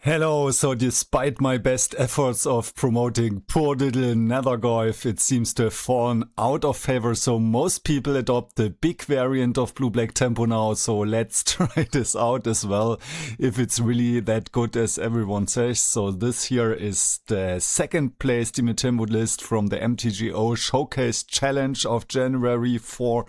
Hello, so despite my best efforts of promoting poor little Nethergoyf, it seems to have fallen out of favor, so most people adopt the big variant of blue-black tempo now, so let's try this out as well, if it's really that good as everyone says. So this here is the second place Team Tempo list from the MTGO Showcase Challenge of January from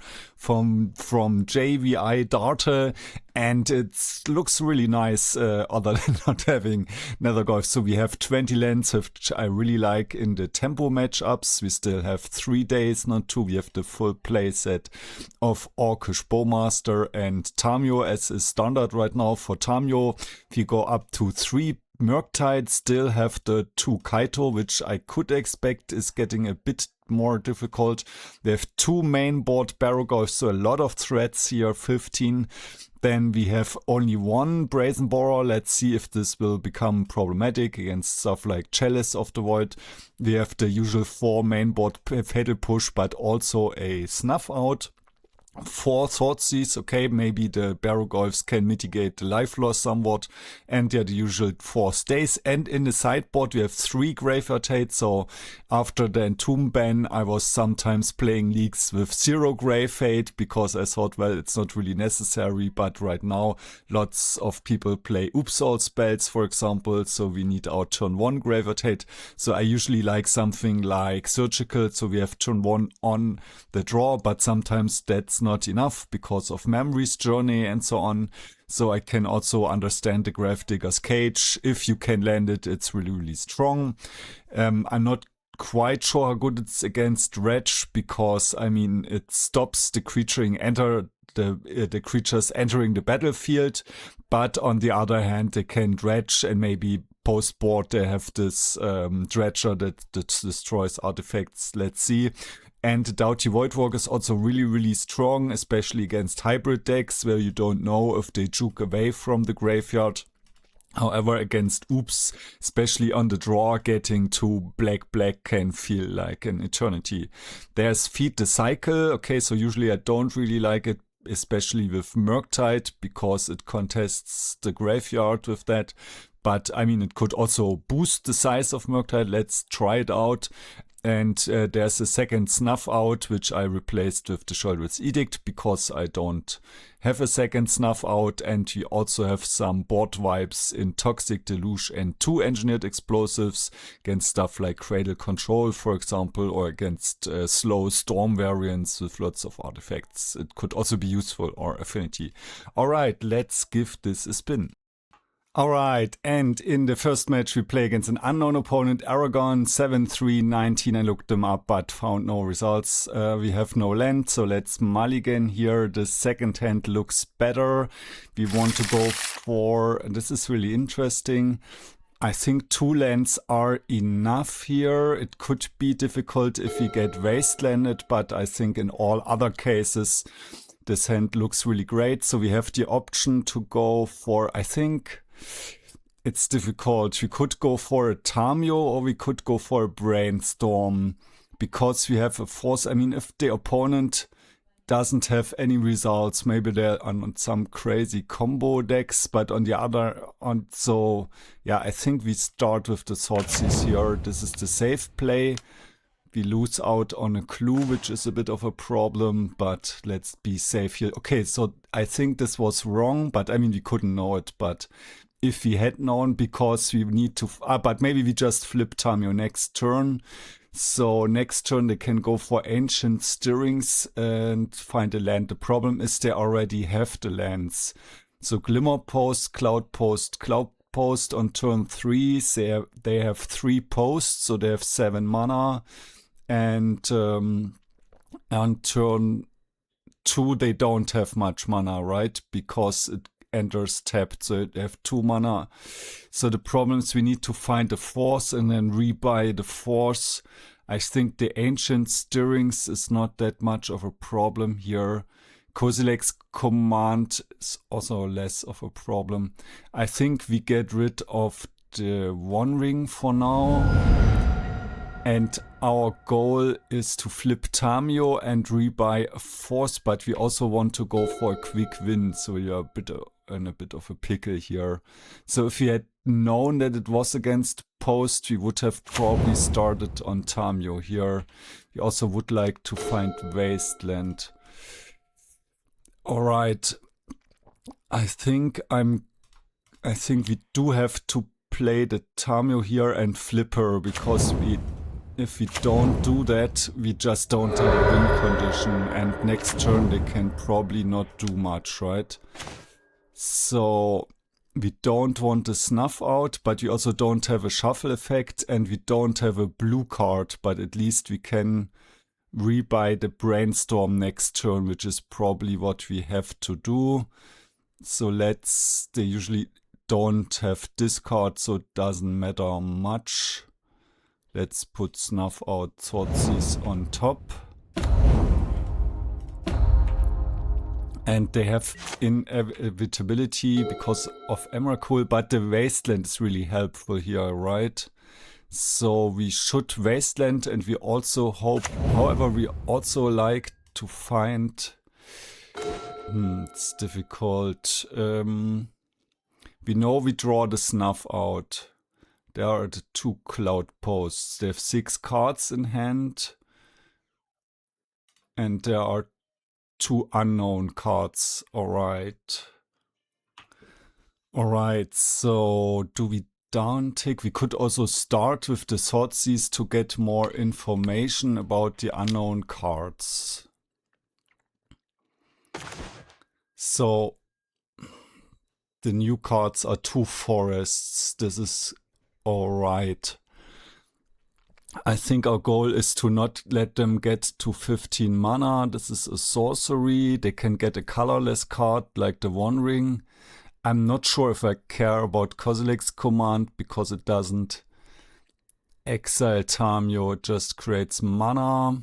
JVI Darte, and it looks really nice other than not having Nethergoyf. So we have 20 lands, which I really like in the tempo matchups. We still have 3 days, not 2. We have the full play set of Orcish Bowmasters and Tamiyo as is standard right now. For Tamiyo, if you go up to 3 Murktide, still have the 2 Kaito, which I could expect is getting a bit more difficult. They have 2 main board Barrowgoyf, so a lot of threats here, 15. Then we have only 1 Brazen Borrower. Let's see if this will become problematic against stuff like Chalice of the Void. We have the usual 4 main board Fatal Push, but also a Snuff Out. 4 Thoughtseize, okay, maybe the Barrowgoyfs can mitigate the life loss somewhat, and they're the usual 4 Daze. And in the sideboard we have 3 Graveyard Hate, so after the Entomb ban I was sometimes playing leagues with 0 Grave Hate, because I thought, well, it's not really necessary, but right now lots of people play Oops All spells, for example, so we need our turn 1 Graveyard Hate. So I usually like something like Surgical, so we have turn 1 on the draw, but sometimes that's not enough because of Memory's Journey and so on. So I can also understand the Gravedigger's Cage. If you can land it, it's really strong. I'm not quite sure how good it's against Dredge, because I mean it stops the creatures entering the battlefield, but on the other hand they can dredge, and maybe post board they have this dredger that destroys artifacts. Let's see. And Dauthi Voidwalker is also really strong, especially against hybrid decks where you don't know if they juke away from the graveyard. However, against Oops, especially on the draw, getting to black can feel like an eternity. There's Feed the Cycle. Okay, so usually I don't really like it, especially with Murktide, because it contests the graveyard with that. But I mean, it could also boost the size of Murktide. Let's try it out. And there's a second Snuff Out, which I replaced with the Sheoldred's Edict, because I don't have a second Snuff Out. And we also have some board vibes in Toxic Deluge and 2 Engineered Explosives against stuff like Cradle Control, for example, or against slow Storm variants with lots of artifacts. It could also be useful, or Affinity. Alright, let's give this a spin. Alright, and in the first match we play against an unknown opponent, Aragon, 7-3-19. I looked them up but found no results. We have no land, so let's mulligan here. The second hand looks better. We want to go for, and this is really interesting, I think 2 lands are enough here. It could be difficult if we get Wastelanded, but I think in all other cases this hand looks really great. So we have the option to go for, I think it's difficult. We could go for a Tamiyo or we could go for a Brainstorm, because we have a Force. I mean, if the opponent doesn't have any results, maybe they're on some crazy combo decks, but on the other, so yeah, I think we start with the Thoughtseize here. This is the safe play. We lose out on a clue, which is a bit of a problem, but let's be safe here. Okay, so I think this was wrong, but I mean, we couldn't know it, but if we had known, because we need to, but maybe we just flip Tamiyo next turn. So next turn they can go for Ancient Stirrings and find a land. The problem is they already have the lands. So Glimmerpost, Cloudpost on turn 3, they have 3 posts, so they have 7 mana. And on turn 2 they don't have much mana, right? Because it enters tapped, so they have 2 mana. So the problem is we need to find a Force and then rebuy the Force. I think the Ancient Stirrings is not that much of a problem here. Kozilek's Command is also less of a problem. I think we get rid of the One Ring for now. And our goal is to flip Tamiyo and rebuy a Force, but we also want to go for a quick win, so we are a bit in a bit of a pickle here. So if we had known that it was against Post, we would have probably started on Tamiyo here. We also would like to find Wasteland. Alright. I think we do have to play the Tamiyo here and flip her, because if we don't do that, we just don't have a win condition, and next turn they can probably not do much, right? So we don't want a Snuff Out, but we also don't have a shuffle effect, and we don't have a blue card, but at least we can rebuy the Brainstorm next turn, which is probably what we have to do. So they usually don't have discard, so it doesn't matter much. Let's put Snuff Out Thoughtseize on top. And they have inevitability because of Emrakul, but the Wasteland is really helpful here, right? So we should Wasteland, and we also hope, however, we also like to find... it's difficult. We know we draw the Snuff Out. There are the 2 Cloudposts. They have 6 cards in hand. And there are 2 unknown cards. Alright. Alright, so do we downtick? We could also start with the Thoughtseize to get more information about the unknown cards. So the new cards are 2 forests. This is alright. I think our goal is to not let them get to 15 mana. This is a sorcery. They can get a colorless card like the One Ring. I'm not sure if I care about Kozilek's command because it doesn't exile Tamiyo, it just creates mana.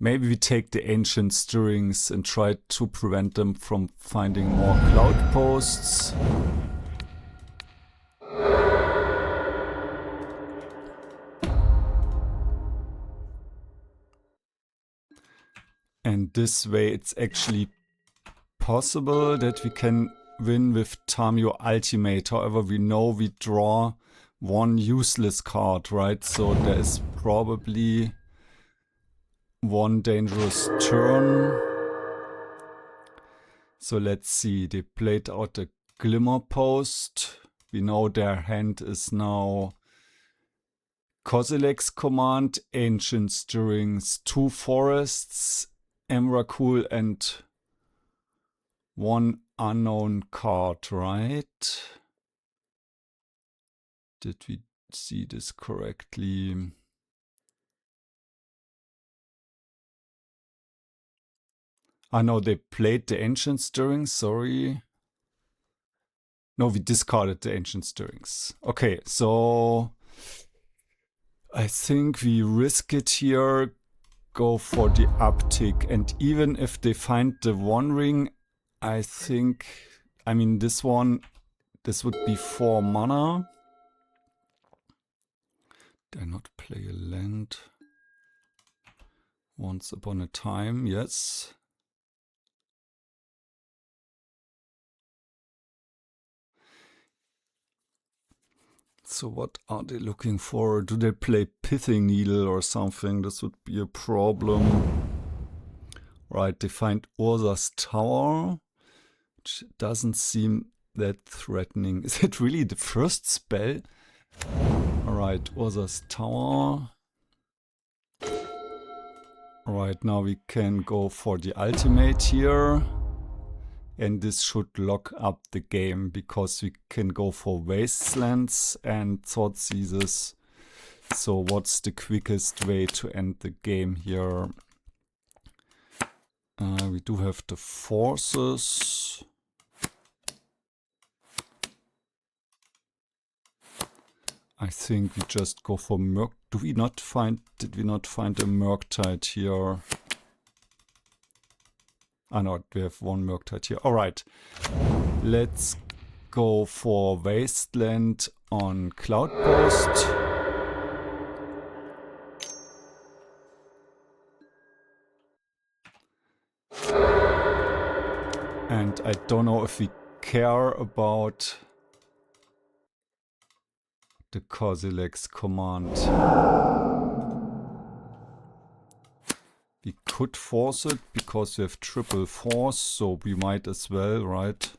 Maybe we take the Ancient Stirrings and try to prevent them from finding more Cloudposts. And this way it's actually possible that we can win with Tamiyo Ultimate. However, we know we draw 1 useless card, right? So there is probably 1 dangerous turn. So let's see, they played out a Glimmer Post. We know their hand is now Kozilek's command, Ancient Stirrings, 2 forests, Emrakul, and 1 unknown card, right? Did we see this correctly? Ah, no, they played the Ancient Stirrings, sorry. No, we discarded the Ancient Stirrings. Okay, so I think we risk it here, go for the uptick. And even if they find the One Ring, I think, I mean, this would be 4 mana. Did I not play a land? Once upon a time, yes. So what are they looking for? Do they play Pithing Needle or something? This would be a problem. Right, they find Urza's Tower, which doesn't seem that threatening. Is it really the first spell? Alright, Urza's Tower. Alright, now we can go for the ultimate here. And this should lock up the game because we can go for Wastelands and Thoughtseizes. So what's the quickest way to end the game here? We do have the forces. I think we just go for Murk. Did we not find a Murktide here? Ah no, we have 1 Murktide here. Alright. Let's go for Wasteland on Cloudpost. And I don't know if we care about the Kozilek's command. We could force it because we have triple force, so we might as well, right?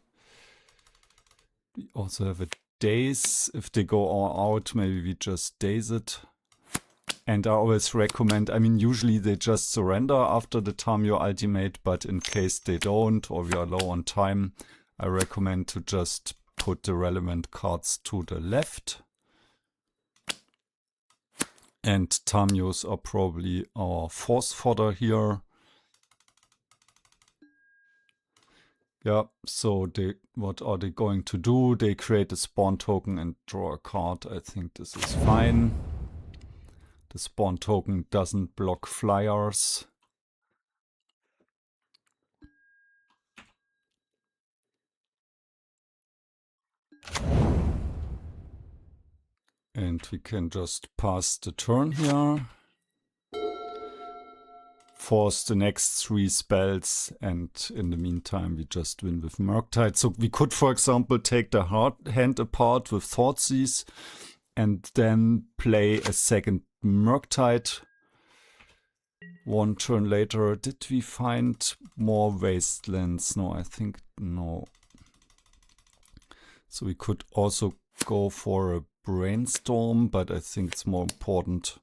We also have a Daze. If they go all out, maybe we just Daze it. And I always recommend, I mean, usually they just surrender after the Tamiyo ultimate, but in case they don't or we are low on time, I recommend to just put the relevant cards to the left. And Tamiyos are probably our force fodder here. Yeah, so what are they going to do? They create a spawn token and draw a card. I think this is fine. The spawn token doesn't block flyers. And we can just pass the turn here. Force the next 3 spells, and in the meantime we just win with Murktide. So we could, for example, take the hand apart with Thoughtseize and then play a second Murktide. 1 turn later. Did we find more Wastelands? No, I think no. So we could also go for a Brainstorm, but I think it's more important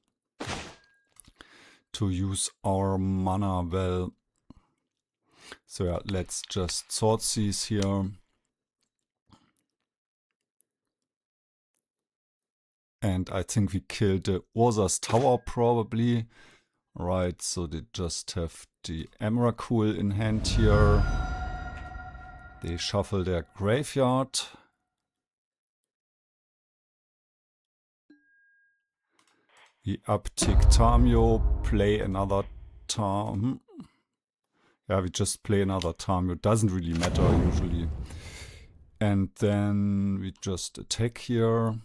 to use our mana well. So yeah, let's just Thoughtseize here. And I think we killed the Urza's Tower probably. Right, so they just have the Emrakul in hand here. They shuffle their graveyard. We uptick Tamiyo, play another Tam. Yeah, we just play another Tamiyo. Doesn't really matter usually. And then we just attack here.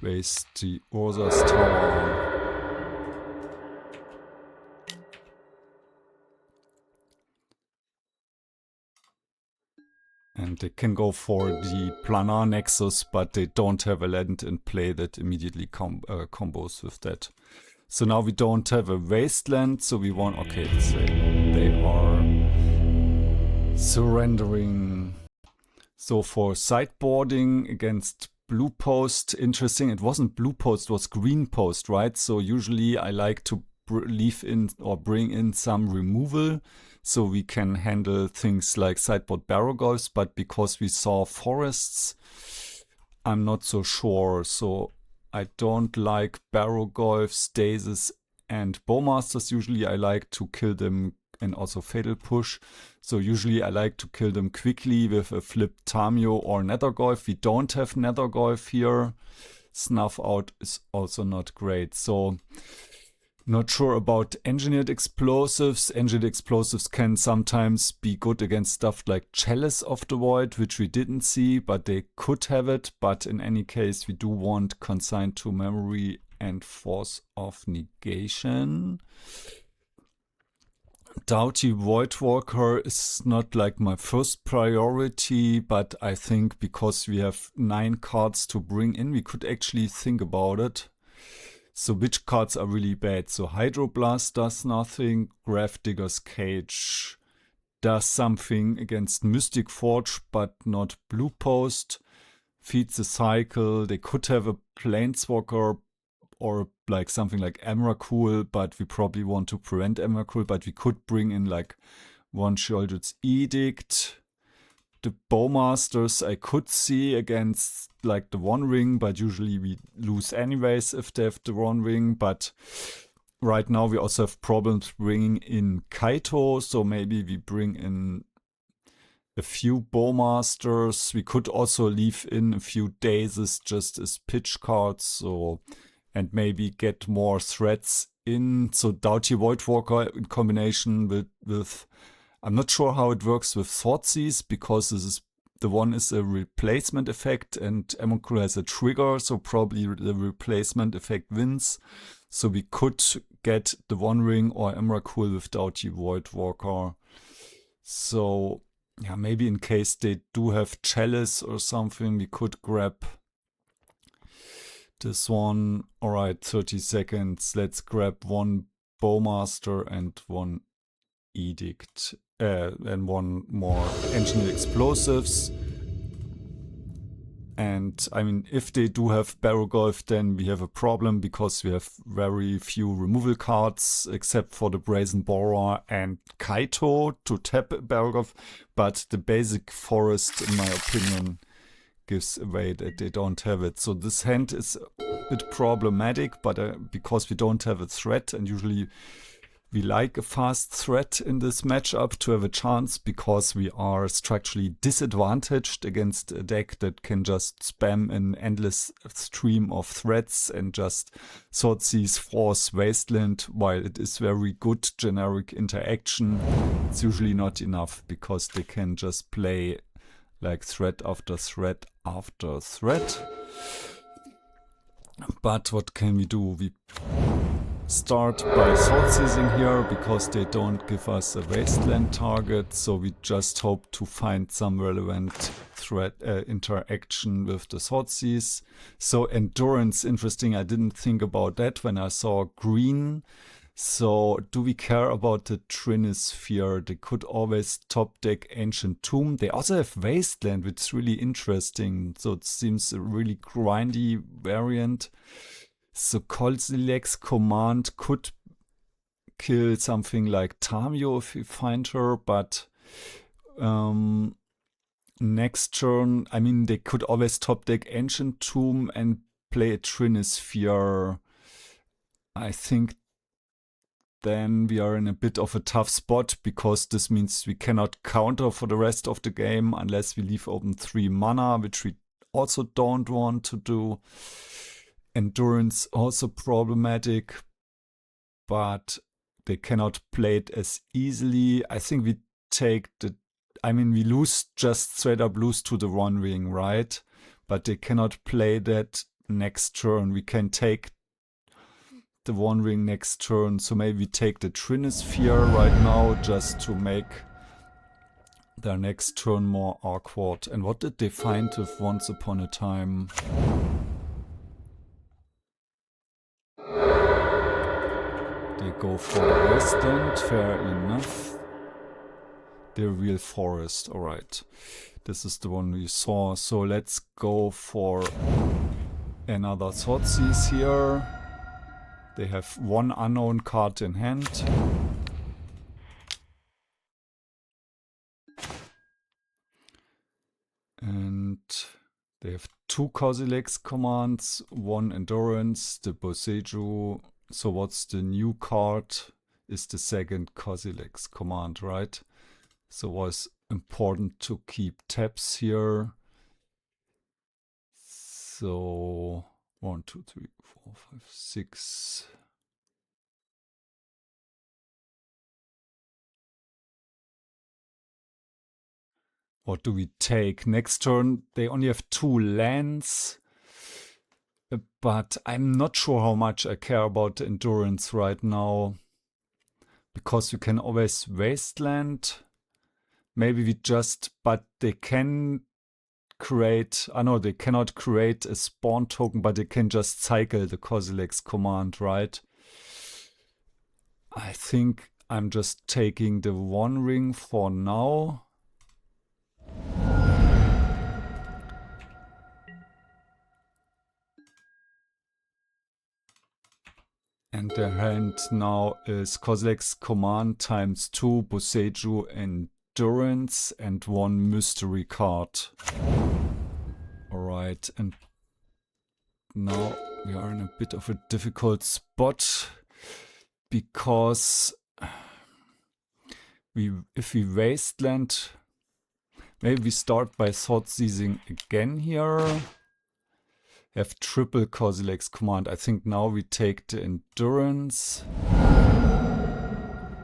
Waste the Urza's Tower. And they can go for the Planar Nexus, but they don't have a land in play that immediately combos with that. So now we don't have a Wasteland, so we want... Okay, let's say they are surrendering. So for sideboarding against Blue Post, interesting, it wasn't Blue Post, it was Green Post, right? So usually I like to leave in or bring in some removal, so we can handle things like sideboard Barrowgoyfs, but because we saw forests, I'm not so sure. So I don't like Barrowgoyfs, Dazes, and Bowmasters. Usually I like to kill them, and also Fatal Push. So usually I like to kill them quickly with a flipped Tamiyo or Nethergoyf. We don't have Nethergoyf here. Snuff Out is also not great. So not sure about Engineered Explosives. Engineered Explosives can sometimes be good against stuff like Chalice of the Void, which we didn't see, but they could have it. But in any case, we do want Consigned to Memory and Force of Negation. Dauthi Voidwalker is not like my first priority, but I think because we have 9 cards to bring in, we could actually think about it. So which cards are really bad? So Hydroblast does nothing, Gravedigger's Cage does something against Mystic Forge, but not Blue Post. Feeds the cycle. They could have a Planeswalker or like something like Emrakul, but we probably want to prevent Emrakul, but we could bring in like one Sheoldred's Edict. The Bowmasters I could see against like the One Ring, but usually we lose anyways if they have the One Ring. But right now we also have problems bringing in Kaito, so maybe we bring in a few Bowmasters. We could also leave in a few Dazes just as pitch cards, so and maybe get more threats in. So Dauthi Voidwalker in combination with I'm not sure how it works with Thoughtseize, because this is the one is a replacement effect and Emrakul has a trigger, so probably the replacement effect wins. So we could get the One Ring or Emrakul with Dauthi Voidwalker. So yeah, maybe in case they do have Chalice or something, we could grab this one. Alright, 30 seconds. Let's grab one Bowmaster and one Edict. And one more Engineered Explosives. And I mean, if they do have Barrowgoyf, then we have a problem because we have very few removal cards, except for the Brazen Borrower and Kaito to tap Barrowgoyf. But the basic forest, in my opinion, gives away that they don't have it. So this hand is a bit problematic, but because we don't have a threat, and usually we like a fast threat in this matchup to have a chance, because we are structurally disadvantaged against a deck that can just spam an endless stream of threats and just Thoughtseize, Force, Wasteland. While it is very good generic interaction, it's usually not enough, because they can just play like threat after threat after threat. But what can we do? We start by Thoughtseizing here, because they don't give us a Wasteland target, so we just hope to find some relevant threat interaction with the Thoughtseize. So Endurance, interesting, I didn't think about that when I saw green. So do we care about the Trinisphere? They could always top deck Ancient Tomb. They also have Wasteland, which is really interesting, so it seems a really grindy variant. So Kozilek's command could kill something like Tamiyo if we find her, but next turn, I mean, they could always top deck Ancient Tomb and play a Trinisphere. I think then we are in a bit of a tough spot, because this means we cannot counter for the rest of the game unless we leave open 3 mana, which we also don't want to do. Endurance also problematic, but they cannot play it as easily. I think we take the, I mean, we lose, just straight up lose to the One Ring, right? But they cannot play that next turn. We can take the One Ring next turn, so maybe we take the Trinisphere right now just to make their next turn more awkward. And what did they find with Once Upon a Time? They go for the Wasteland, fair enough. The Real Forest, alright. This is the one we saw, so let's go for another Thoughtseize here. They have one unknown card in hand. And they have 2 Kozilek's commands, 1 Endurance, the Boseiju. So what's the new card is the second Kozilek's command, right? So it was important to keep tabs here. So 1, 2, 3, 4, 5, 6. What do we take? Next turn, they only have 2 lands. But I'm not sure how much I care about Endurance right now. Because you can always Wasteland. Maybe we just, but they can create, I know they cannot create a spawn token, but they can just cycle the Kozilek's command, right? I think I'm just taking the One Ring for now. And their hand now is Kozilek's command times 2 Boseiju Endurance and 1 mystery card. Alright, and now we are in a bit of a difficult spot, because if we Wasteland, maybe we start by Thoughtseizing again here. Have triple Kozilek's command. I think now we take the Endurance.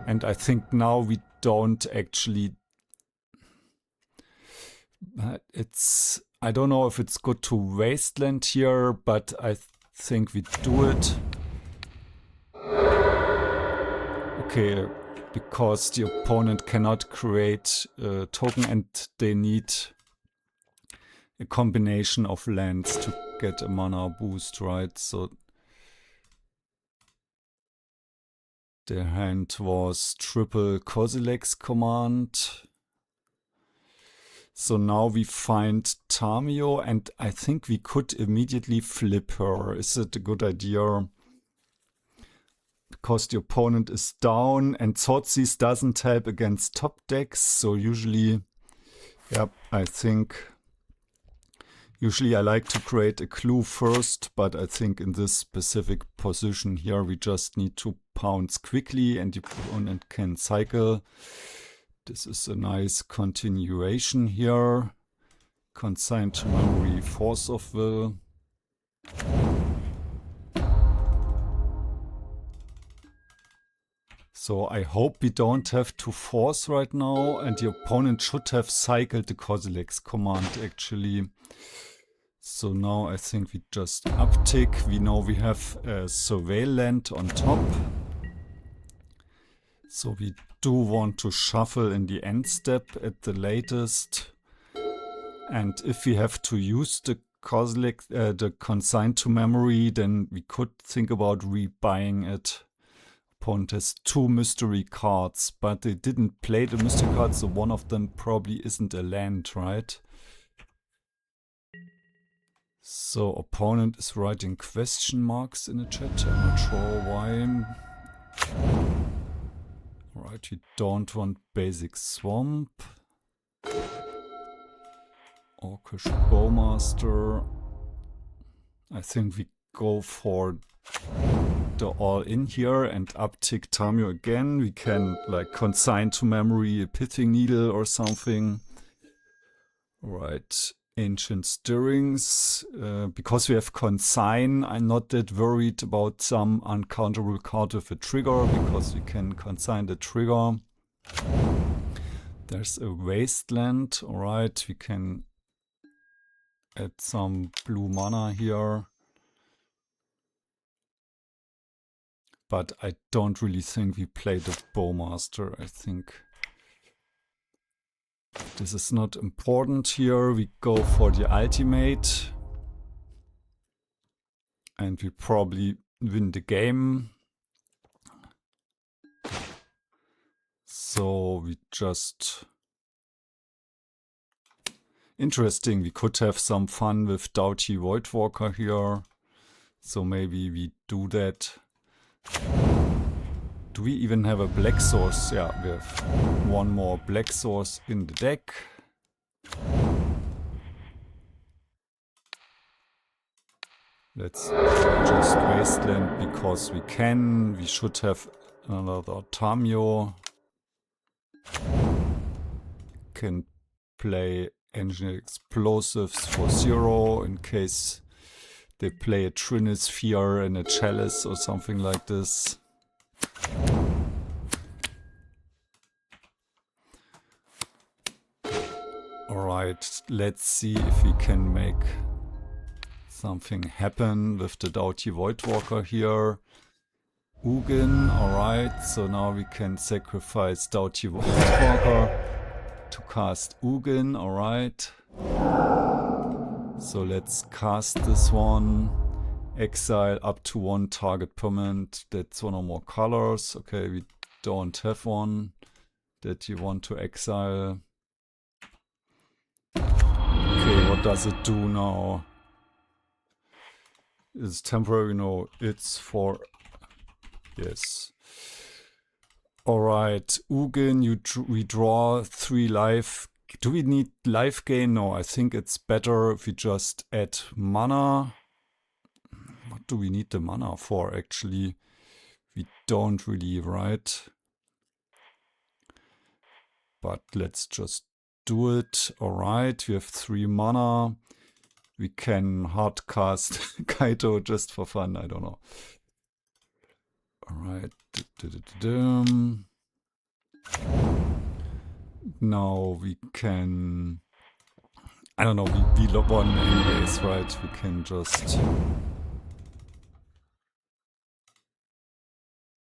And I think now we don't actually... I don't know if it's good to Wasteland here, but I think we do it. Okay, because the opponent cannot create a token and they need a combination of lands to get a mana boost, right? So their hand was triple Kozilek's command. So now we find Tamiyo, and I think we could immediately flip her. Is it a good idea? Because the opponent is down, and Thoughtseize doesn't help against top decks, so usually, yeah, I think usually I like to create a clue first, but I think in this specific position here we just need to pounce quickly and the opponent can cycle. This is a nice continuation here. Consigned to memory, Force of Will. So I hope we don't have to force right now, and the opponent should have cycled the Kozilek's command actually. So now I think we just uptick. We know we have a Surveil land on top. So we do want to shuffle in the end step at the latest. And if we have to use the Kozilek, the consigned to memory, then we could think about rebuying it. Opponent has 2 mystery cards, but they didn't play the mystery cards, so one of them probably isn't a land, right? So opponent is writing question marks in the chat. I'm not sure why. Alright, we don't want basic swamp. Orcish Bowmaster. I think we go for the all-in here and uptick Tamiyo again. We can like consign to memory a pithing needle or something. Right, ancient stirrings. Because we have consign, I'm not that worried about some uncounterable card with a trigger, because we can consign the trigger. There's a wasteland. Alright, we can add some blue mana here. But I don't really think we play the Bowmaster. I think this is not important here. We go for the ultimate. And we probably win the game. So we just... Interesting, we could have some fun with Dauthi Voidwalker here. So maybe we do that. Do we even have a black source? Yeah, we have one more black source in the deck. Let's just Wasteland because we can. We should have another Tamiyo. Can play Engineered Explosives for 0 in case they play a Trinisphere and a Chalice or something like this. Alright, let's see if we can make something happen with the Dauthi Voidwalker here. Ugin, alright, so now we can sacrifice Dauthi Voidwalker to cast Ugin, alright. So let's cast this one. Exile up to 1 target permanent. That's 1 or more colors. Okay, we don't have one that you want to exile. Okay, what does it do now? It's temporary, no, it's for... Yes. Alright, Ugin, we draw 3 life. Do we need life gain? No, I think it's better if we just add mana. What do we need the mana for, actually? We don't really, right? But let's just do it. Alright, we have 3 mana. We can hardcast Kaito just for fun, I don't know. Alright. Now we can... I don't know, we won anyways, right? We can just...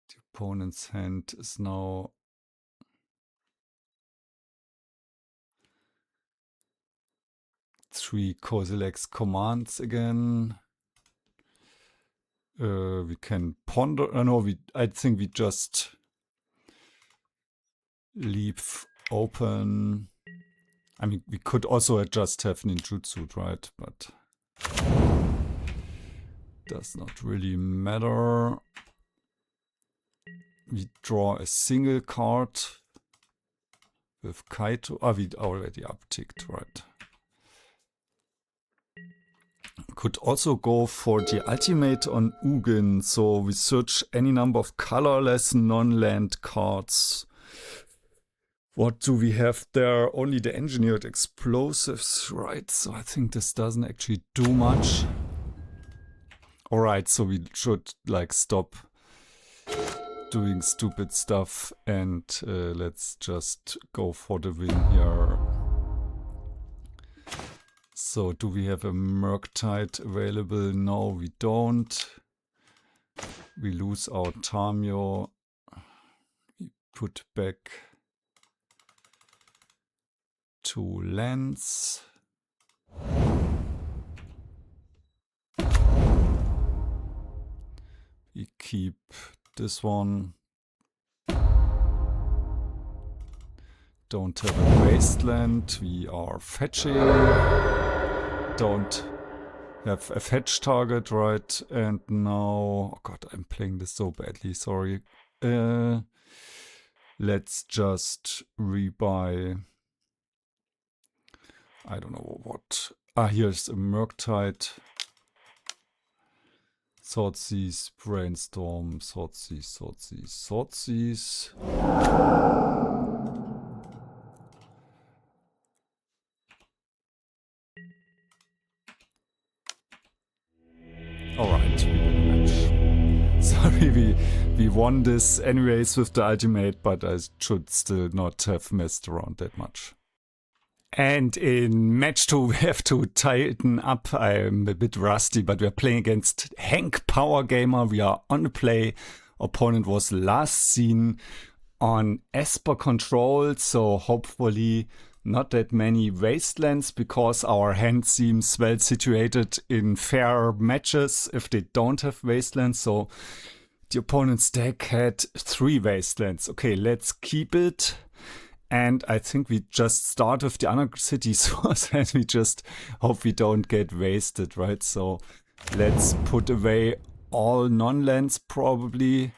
The Opponent's hand is now three Kozilek's commands again. We can ponder. No, I think we just leave open. I mean, we could also just have ninjutsu, right? But does not really matter. We draw a single card with Kaito. Ah, we already upticked, right? Could also go for the ultimate on Ugin. So we search any number of colorless non-land cards. What do we have there? Only the engineered explosives, right? So I think this doesn't actually do much. Alright, so we should like stop doing stupid stuff and let's just go for the win here. So do we have a Murktide available? No, we don't. We lose our Tamiyo. We put back 2 lands. We keep this one. Don't have a Wasteland. We are fetching. Don't have a fetch target, right? And now, oh god, I'm playing this so badly, sorry. Let's just rebuy. I don't know what. Ah, here's a Murktide. Thoughtseize, Brainstorm, Thoughtseize, Thoughtseize, Thoughtseize. Alright, we win the match. Sorry, we won this anyways with the ultimate, but I should still not have messed around that much. And in match 2 we have to tighten up. I'm a bit rusty, but we're playing against HenkPowerGamer. We are on the play. Opponent was last seen on Esper control, so hopefully not that many Wastelands, because our hand seems well situated in fair matches if they don't have Wastelands. So the opponent's deck had 3 Wastelands. Okay, let's keep it. And I think we just start with the Undercity Sewers and we just hope we don't get wasted, right? So let's put away all non-lands probably.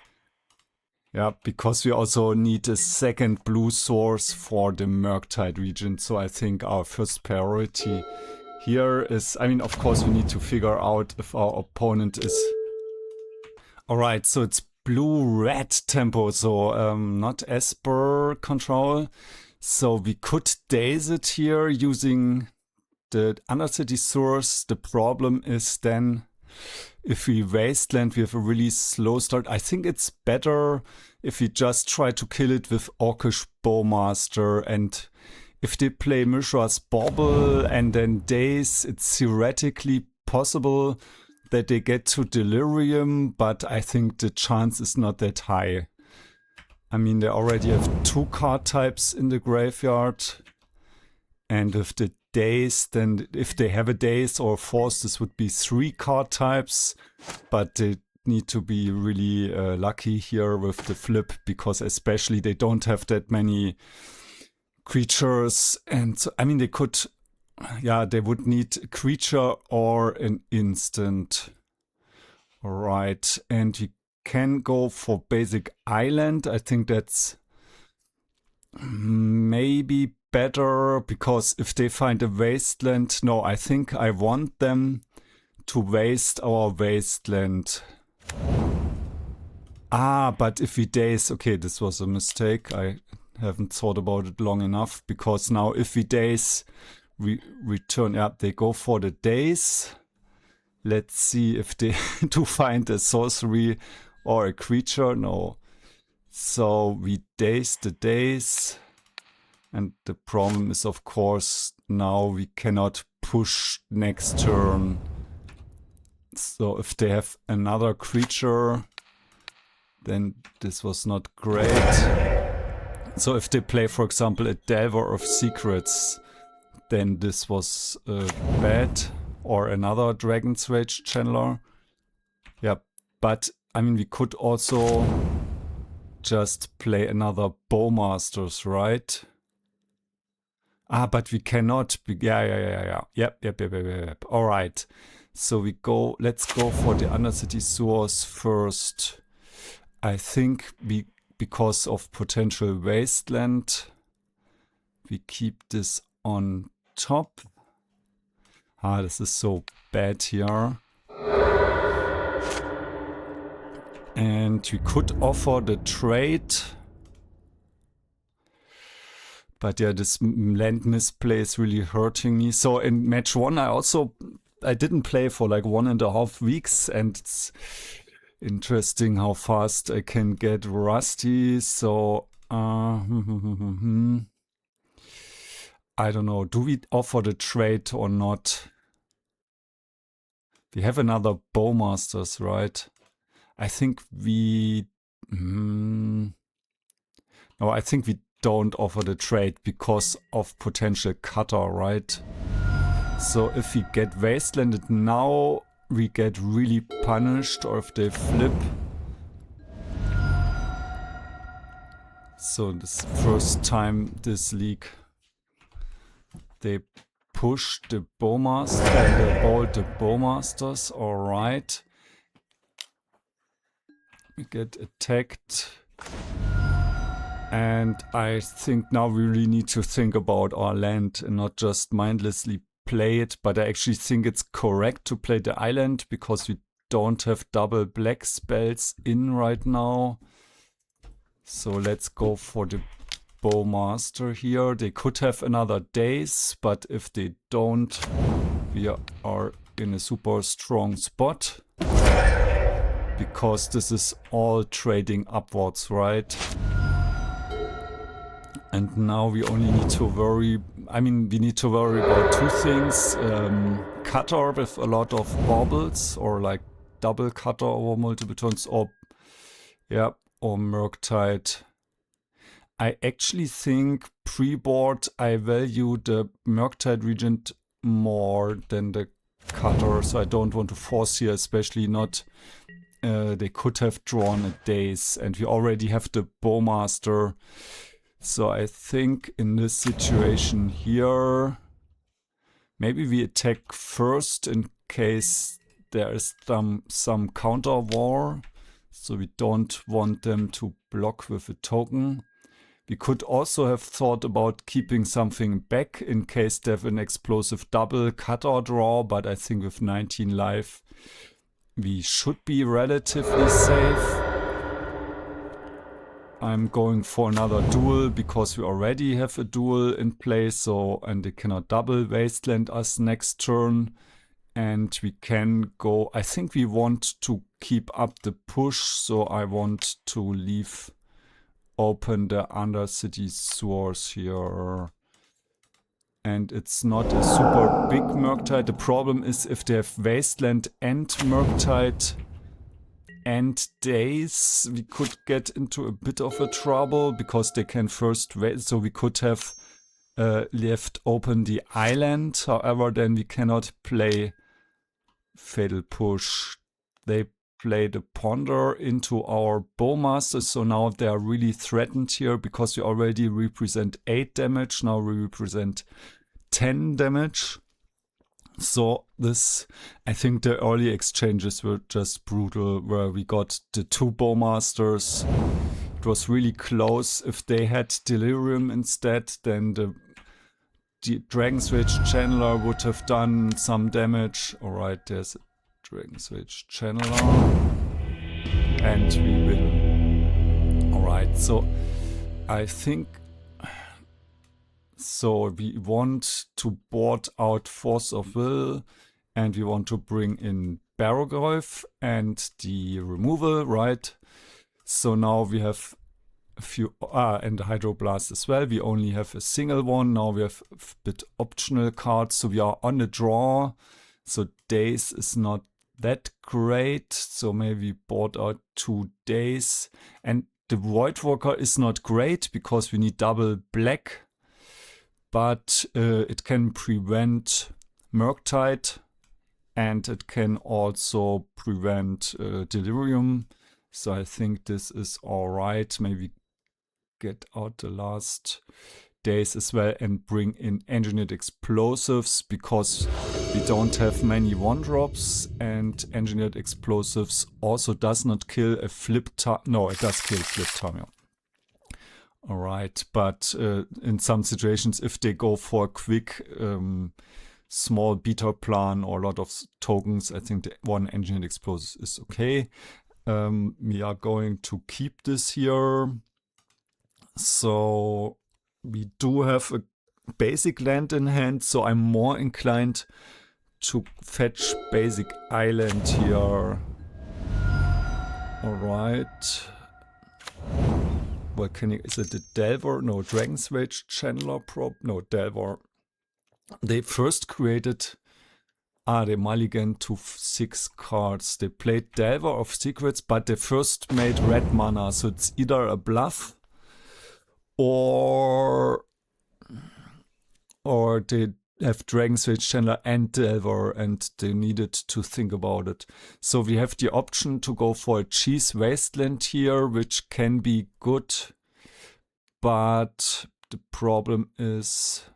Yeah, because we also need a second blue source for the Murktide Regent. So I think our first priority here is, I mean, of course we need to figure out if our opponent is... Alright, so it's blue-red tempo, so not Esper control. So we could Daze it here using the Undercity Sewers. The problem is then if we Wasteland, we have a really slow start. I think it's better if we just try to kill it with Orcish Bowmasters, and if they play Mishra's Bauble and then Daze, it's theoretically possible that they get to Delirium, but I think the chance is not that high. I mean, they already have 2 card types in the graveyard, and with the Daze, then if they have a Daze or Force, this would be 3 card types, but they need to be really lucky here with the flip, because especially they don't have that many creatures, and so, I mean, they could... Yeah, they would need a creature or an instant. Alright, and we can go for basic island. I think that's maybe better, because if they find a wasteland... No, I think I want them to waste our wasteland. Ah, but if we Daze... Okay, this was a mistake. I haven't thought about it long enough, because now if we Daze... we return, yeah, they go for the Daze. Let's see if they do find a sorcery or a creature. No. So we Daze the Daze. And the problem is, of course, now we cannot push next turn. So if they have another creature, then this was not great. So if they play, for example, a Delver of Secrets, then this was bad. Or another Dragon's Rage Channeler. Yeah, but I mean, we could also just play another Bowmasters, right? Ah, but we cannot. Yep. All right. So we go. Let's go for the Undercity Sewers first. I think because of potential Wasteland, we keep this on top. Ah, this is so bad here. And we could offer the trade. But yeah, this land misplay is really hurting me. So in match 1, I didn't play for like 1.5 weeks, and it's interesting how fast I can get rusty. So I don't know. Do we offer the trade or not? We have another Bowmasters, right? I think we... no, I think we don't offer the trade because of potential cutter, right? So if we get Wastelanded now, we get really punished, or if they flip. So this first time this league, they push the Bowmaster, they bolt the Bowmasters, alright. We get attacked. And I think now we really need to think about our land and not just mindlessly play it, but I actually think it's correct to play the island because we don't have double black spells in right now. So let's go for the Bowmaster here. They could have another Daze, but if they don't, we are in a super strong spot. Because this is all trading upwards, right? And now we only need to worry, I mean, we need to worry about 2 things. Cutter with a lot of baubles, or like double cutter over multiple turns, or, yeah, or Murktide. I actually think pre-board I value the Murktide Regent more than the cutter, so I don't want to force here, especially not... they could have drawn a Daze, and we already have the Bowmaster. So I think in this situation here, maybe we attack first in case there is some counter war. So we don't want them to block with a token. We could also have thought about keeping something back in case they have an explosive double cutter draw, but I think with 19 life, we should be relatively safe. I'm going for another duel because we already have a duel in place, so, and they cannot double Wasteland us next turn. And we can go, I think we want to keep up the push, so I want to leave open the Undercity Sewers here. And it's not a super big Murktide. The problem is if they have Wasteland and Murktide and Daze, we could get into a bit of a trouble because they can first wait. So we could have left open the island. However, then we cannot play Fatal Push. They play the Ponder into our Bowmaster. So now they are really threatened here because we already represent 8 damage. Now we represent 10 damage. So this, I think the early exchanges were just brutal, where we got the 2 Bowmasters. It was really close. If they had Delirium instead, then the Dragon's Rage Channeler would have done some damage. Alright, there's a Dragon's Rage Channeler. And we win. Alright, so I think... So we want to board out Force of Will, and we want to bring in Barrowgoyf and the removal, right? So now we have a few, and the Hydroblast as well. We only have a single one. Now we have a bit optional cards, so we are on the draw. So Daze is not that great. So maybe board out 2 Daze. And the Voidwalker is not great because we need double black. But it can prevent Murktide. And it can also prevent Delirium. So I think this is alright. Maybe get out the last Daze as well and bring in Engineered Explosives because we don't have many 1-drops, and Engineered Explosives also does not kill a flip no, it does kill flip Tamiyo. Alright, but in some situations if they go for a quick small beta plan or a lot of tokens, I think the 1 Engineered Explosives is okay. We are going to keep this here. So we do have a basic land in hand, so I'm more inclined to fetch basic island here. Alright. Volcanic, is it the Delver? No, Dragon's Rage Channeler no, Delver. They first created they mulliganed to 6 cards. They played Delver of Secrets, but they first made red mana, so it's either a bluff or they have Dragon's Rage Channeler and Delver, and they needed to think about it. So we have the option to go for a cheese Wasteland here, which can be good, but the problem is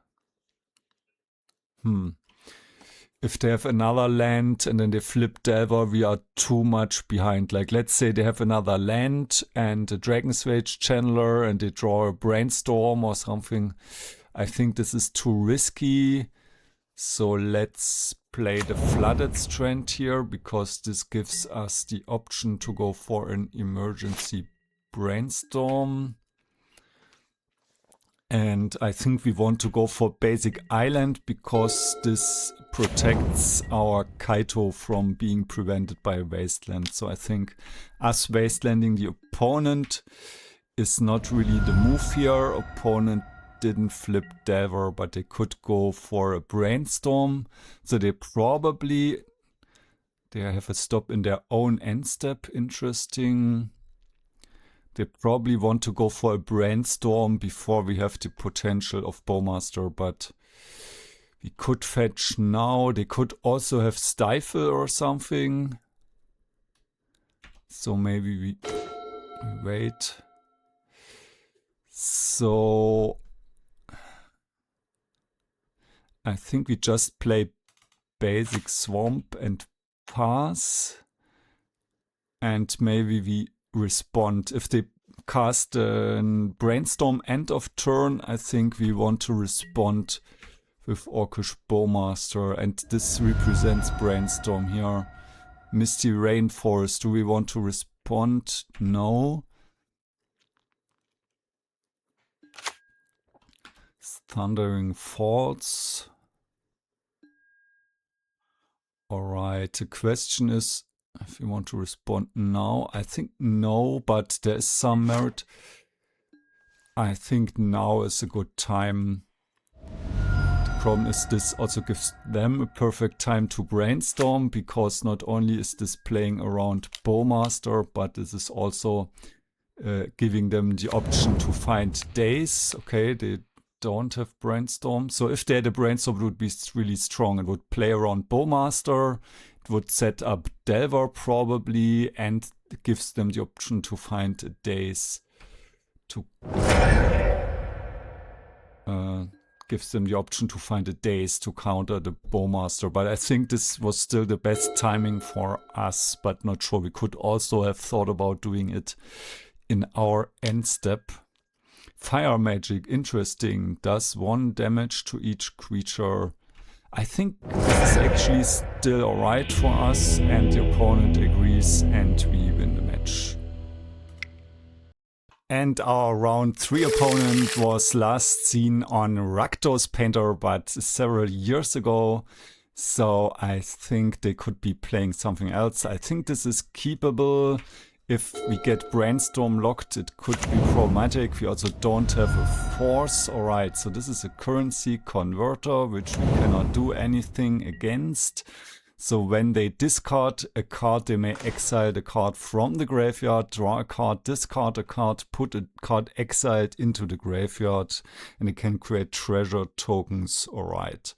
if they have another land and then they flip Delver, we are too much behind. Like, let's say they have another land and a Dragon's Rage Channeler and they draw a Brainstorm or something. I think this is too risky. So let's play the Flooded Strand here because this gives us the option to go for an emergency Brainstorm. And I think we want to go for basic island because this protects our Kaito from being prevented by a Wasteland. So I think us Wastelanding the opponent is not really the move here. Opponent didn't flip Delver, but they could go for a Brainstorm. So they have a stop in their own end step. Interesting. They probably want to go for a Brainstorm before we have the potential of Bowmaster, but we could fetch now. They could also have Stifle or something. So maybe we wait. So I think we just play basic Swamp and pass. And maybe we respond. If they cast a Brainstorm end of turn, I think we want to respond with Orcish Bowmaster, and this represents Brainstorm here. Misty Rainforest, do we want to respond? No. Thundering Falls. Alright, the question is if you want to respond now. I think no, but there is some merit. I think now is a good time. The problem is this also gives them a perfect time to Brainstorm, because not only is this playing around Bowmaster, but this is also giving them the option to find Daze. Okay, they don't have Brainstorm. So if they had a Brainstorm, it would be really strong. It would play around Bowmaster. It would set up Delver probably, and it gives them the option to find a Daze to counter the Bowmaster. But I think this was still the best timing for us, but not sure. We could also have thought about doing it in our end step. Fire Magic, interesting. Does 1 damage to each creature. I think this is actually still alright for us, and the opponent agrees, and we win the match. And our round 3 opponent was last seen on Rakdos Painter, but several years ago. So I think they could be playing something else. I think this is keepable. If we get Brainstorm locked, it could be problematic. We also don't have a force. Alright, so this is a currency converter, which we cannot do anything against. So when they discard a card, they may exile the card from the graveyard, draw a card, discard a card, put a card exiled into the graveyard, and it can create treasure tokens. Alright.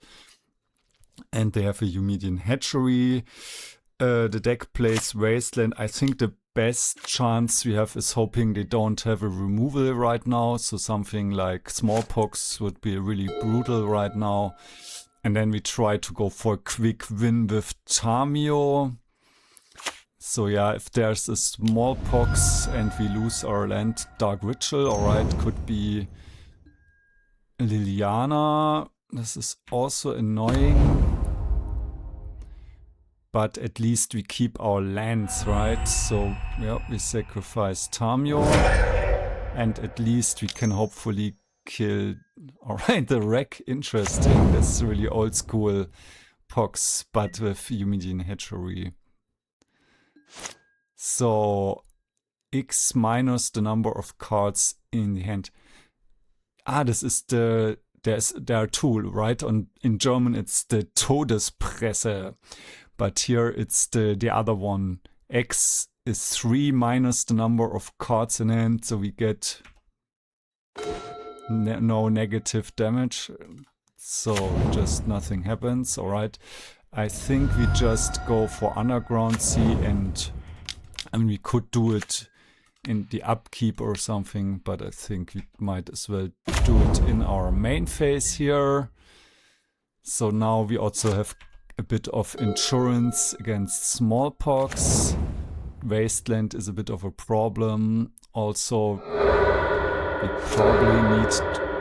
And they have a Eumedean Hatchery. The deck plays Wasteland. I think the best chance we have is hoping they don't have a removal right now. So something like Smallpox would be really brutal right now. And then we try to go for a quick win with Tamiyo. So yeah, if there's a Smallpox and we lose our land, Dark Ritual, alright, could be Liliana. This is also annoying. But at least we keep our lands, right? So yeah, we sacrifice Tamiyo. And at least we can hopefully kill... Alright, the wreck, interesting. That's really old school Pox, but with Eumedean Hatchery. So X minus the number of cards in the hand. Ah, this is the... there are two, right? In German it's the Todespresse. But here it's the other one. X is 3 minus the number of cards in hand, so we get no negative damage. So just nothing happens, alright. I think we just go for Underground Sea, and I mean we could do it in the upkeep or something, but I think we might as well do it in our main phase here. So now we also have a bit of insurance against Smallpox. Wasteland is a bit of a problem. Also, we probably need...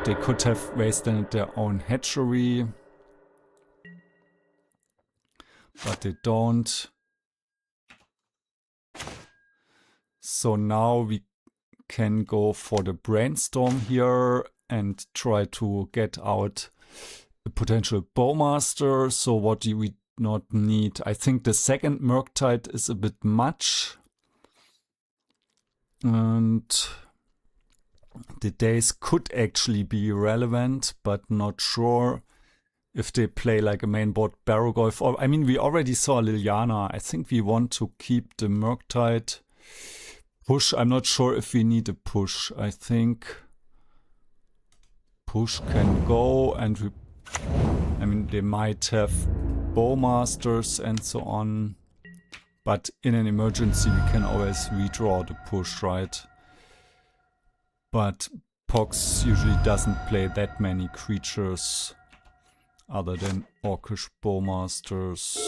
They could have Wasteland their own hatchery. But they don't. So now we can go for the Brainstorm here and try to get out a potential Bowmaster. So what do we not need? I think the second Murktide is a bit much. And the Daze could actually be relevant, but not sure if they play like a mainboard Barrowgoyf. Or I mean, we already saw Liliana. I think we want to keep the Murktide. Push, I'm not sure if we need a push. I think push can go, and I mean, they might have Bowmasters and so on, but in an emergency we can always redraw the push, right? But Pox usually doesn't play that many creatures other than Orcish Bowmasters.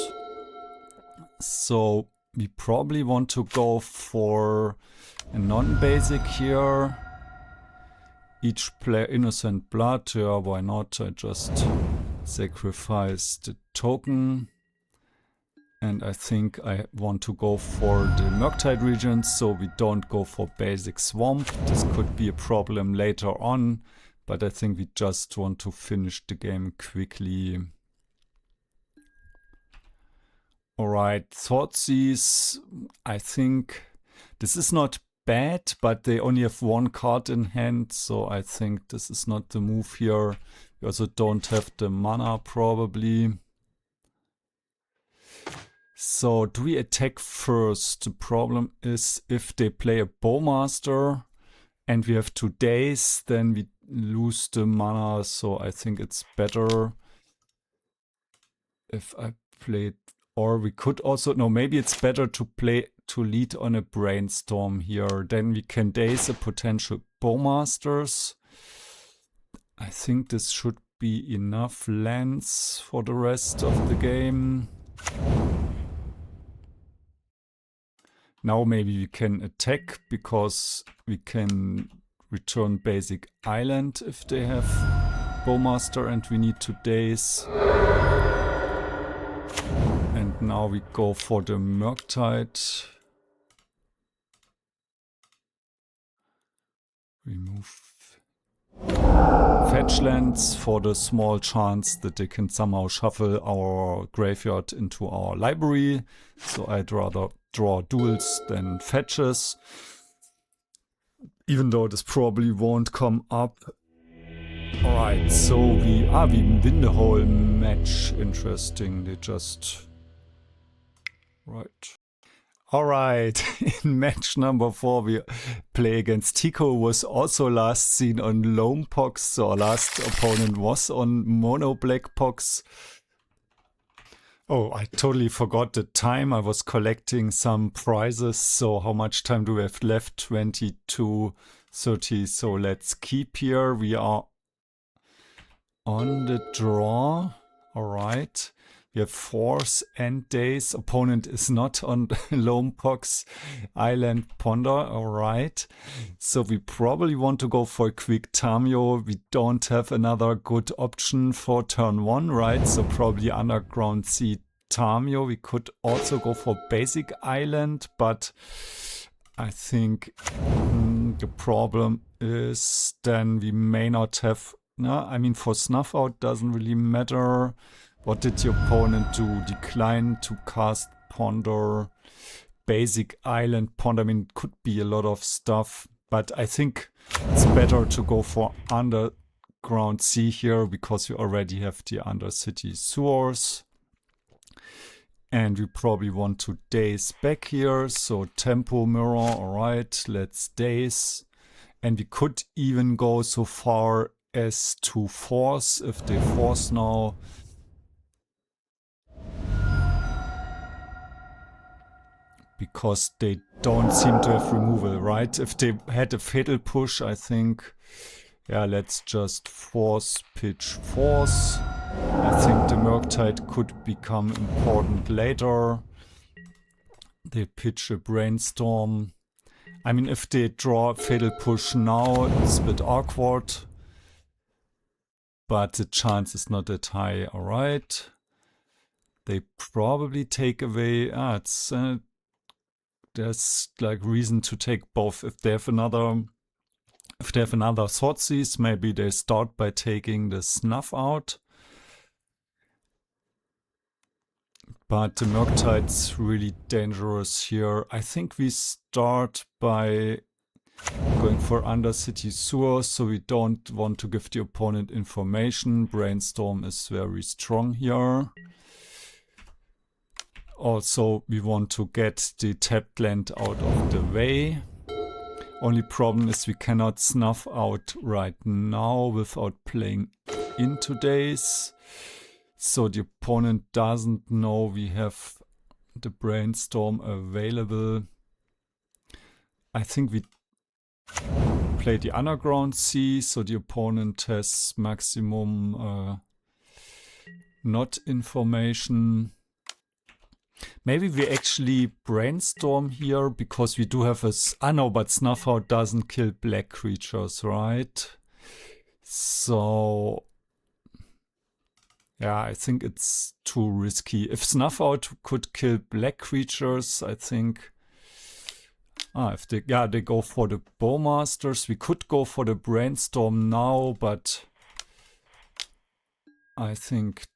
So we probably want to go for a non-basic here. Each player Innocent Blood, yeah, why not? I just sacrifice the token. And I think I want to go for the Murktide Regent, so we don't go for basic Swamp. This could be a problem later on, but I think we just want to finish the game quickly. Alright, Thoughtseize. I think this is not bad, but they only have one card in hand, so I think this is not the move here. We also don't have the mana probably. So do we attack first? The problem is if they play a Bowmaster and we have to Daze, then we lose the mana, so I think it's better if I play. Or we could also, no, maybe it's better to lead on a Brainstorm here. Then we can Daze a potential Bowmasters. I think this should be enough lands for the rest of the game. Now maybe we can attack because we can return basic island if they have Bowmaster and we need to Daze. And now we go for the Murktide. Remove fetch lands for the small chance that they can somehow shuffle our graveyard into our library. So I'd rather draw duels than fetches. Even though this probably won't come up. Alright, so we win the whole match. Interesting. They just Right. All right. In match number 4, we play against Tiko, who was also last seen on Lone Pox. So our last opponent was on Mono Black Pox. Oh, I totally forgot the time. I was collecting some prizes. So how much time do we have left? 22:30. So let's keep here. We are on the draw. All right. We have Force and Daze. Opponent is not on Lone Pox Island Ponder. All right. So we probably want to go for a quick Tamiyo. We don't have another good option for turn 1, right? So probably Underground Sea Tamiyo. We could also go for Basic Island, but I think the problem is then we may not have... No, I mean, for Snuff Out doesn't really matter. What did your opponent do? Decline to cast Ponder, Basic Island Ponder. I mean, it could be a lot of stuff, but I think it's better to go for Underground Sea here because you already have the Undercity Sewers. And we probably want to Daze back here. So Tempo Mirror, alright, let's Daze. And we could even go so far as to Force if they Force now. Because they don't seem to have removal, right? If they had a Fatal Push, I think, yeah, let's just Force, pitch, Force. I think the Murktide could become important later. They pitch a Brainstorm. I mean, if they draw a Fatal Push now, it's a bit awkward. But the chance is not that high, alright. They probably take away... it's... there's like reason to take both. If they have another Thoughtseize, maybe they start by taking the Snuff Out. But the Murktide's really dangerous here. I think we start by going for Undercity Sewers, so we don't want to give the opponent information. Brainstorm is very strong here. Also, we want to get the tapped land out of the way. Only problem is we cannot Snuff Out right now without playing into Daze. So the opponent doesn't know we have the Brainstorm available. I think we play the Underground Sea, so the opponent has maximum not information. Maybe we actually Brainstorm here, because we do have a... no, but Snuff Out doesn't kill black creatures, right? So... yeah, I think it's too risky. If Snuff Out could kill black creatures, I think... if they... yeah, they go for the Bowmasters. We could go for the Brainstorm now, but... I think...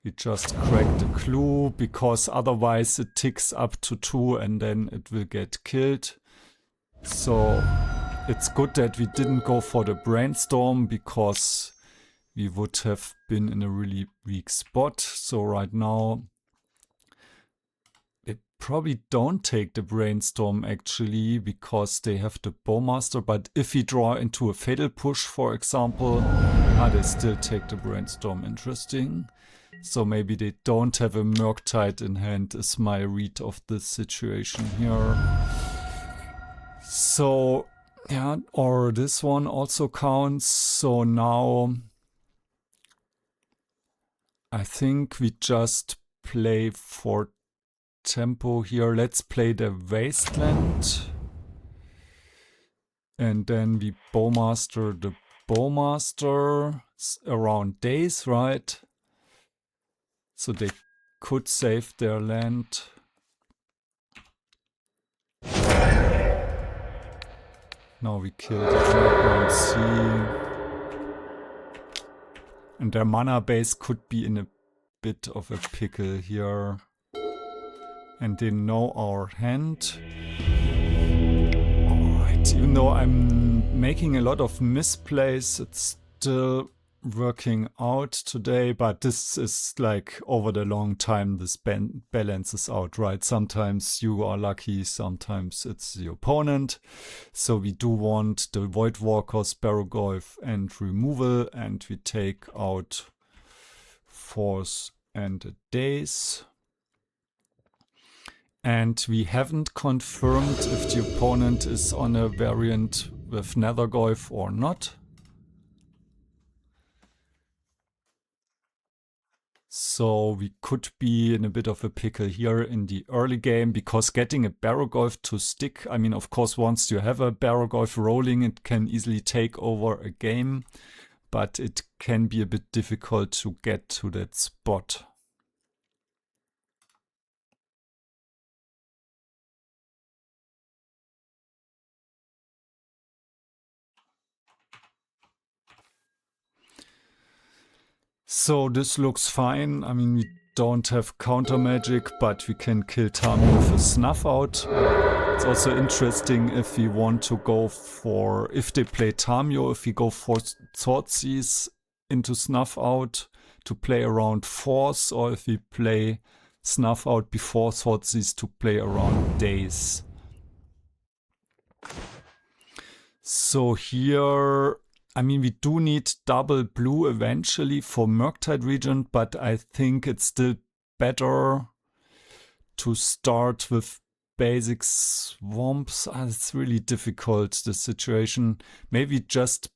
we just crack the clue, because otherwise it ticks up to 2 and then it will get killed. So it's good that we didn't go for the Brainstorm, because we would have been in a really weak spot. So right now they probably don't take the Brainstorm actually, because they have the Bowmaster. But if we draw into a Fatal Push, for example, they still take the Brainstorm. Interesting. So maybe they don't have a Murktide in hand, is my read of this situation here. So, yeah, or this one also counts. So now I think we just play for tempo here. Let's play the Wasteland. And then we Bowmaster the Bowmaster around Daze, right? So they could save their land. Now we kill the Underground Sea. And their mana base could be in a bit of a pickle here. And they know our hand. Alright, even though I'm making a lot of misplays, it's still working out today, but this is like over the long time this balances out, right? Sometimes you are lucky, sometimes it's the opponent. So we do want the Voidwalkers, Barrowgoyf and removal, and we take out Force and a Daze. And we haven't confirmed if the opponent is on a variant with Nethergoyf or not. So we could be in a bit of a pickle here in the early game, because getting a Barrowgoyf to stick, I mean, of course, once you have a Barrowgoyf rolling, it can easily take over a game, but it can be a bit difficult to get to that spot. So this looks fine. I mean, we don't have counter magic, but we can kill Tamiyo with a Snuff Out. It's also interesting if we want to go for, if they play Tamiyo, if we go for Thoughtseize into Snuff Out to play around Force, or if we play Snuff Out before Thoughtseize to play around Daze. So here, I mean, we do need double blue eventually for Murktide Regent, but I think it's still better to start with basic swamps. It's really difficult, the situation. Maybe just,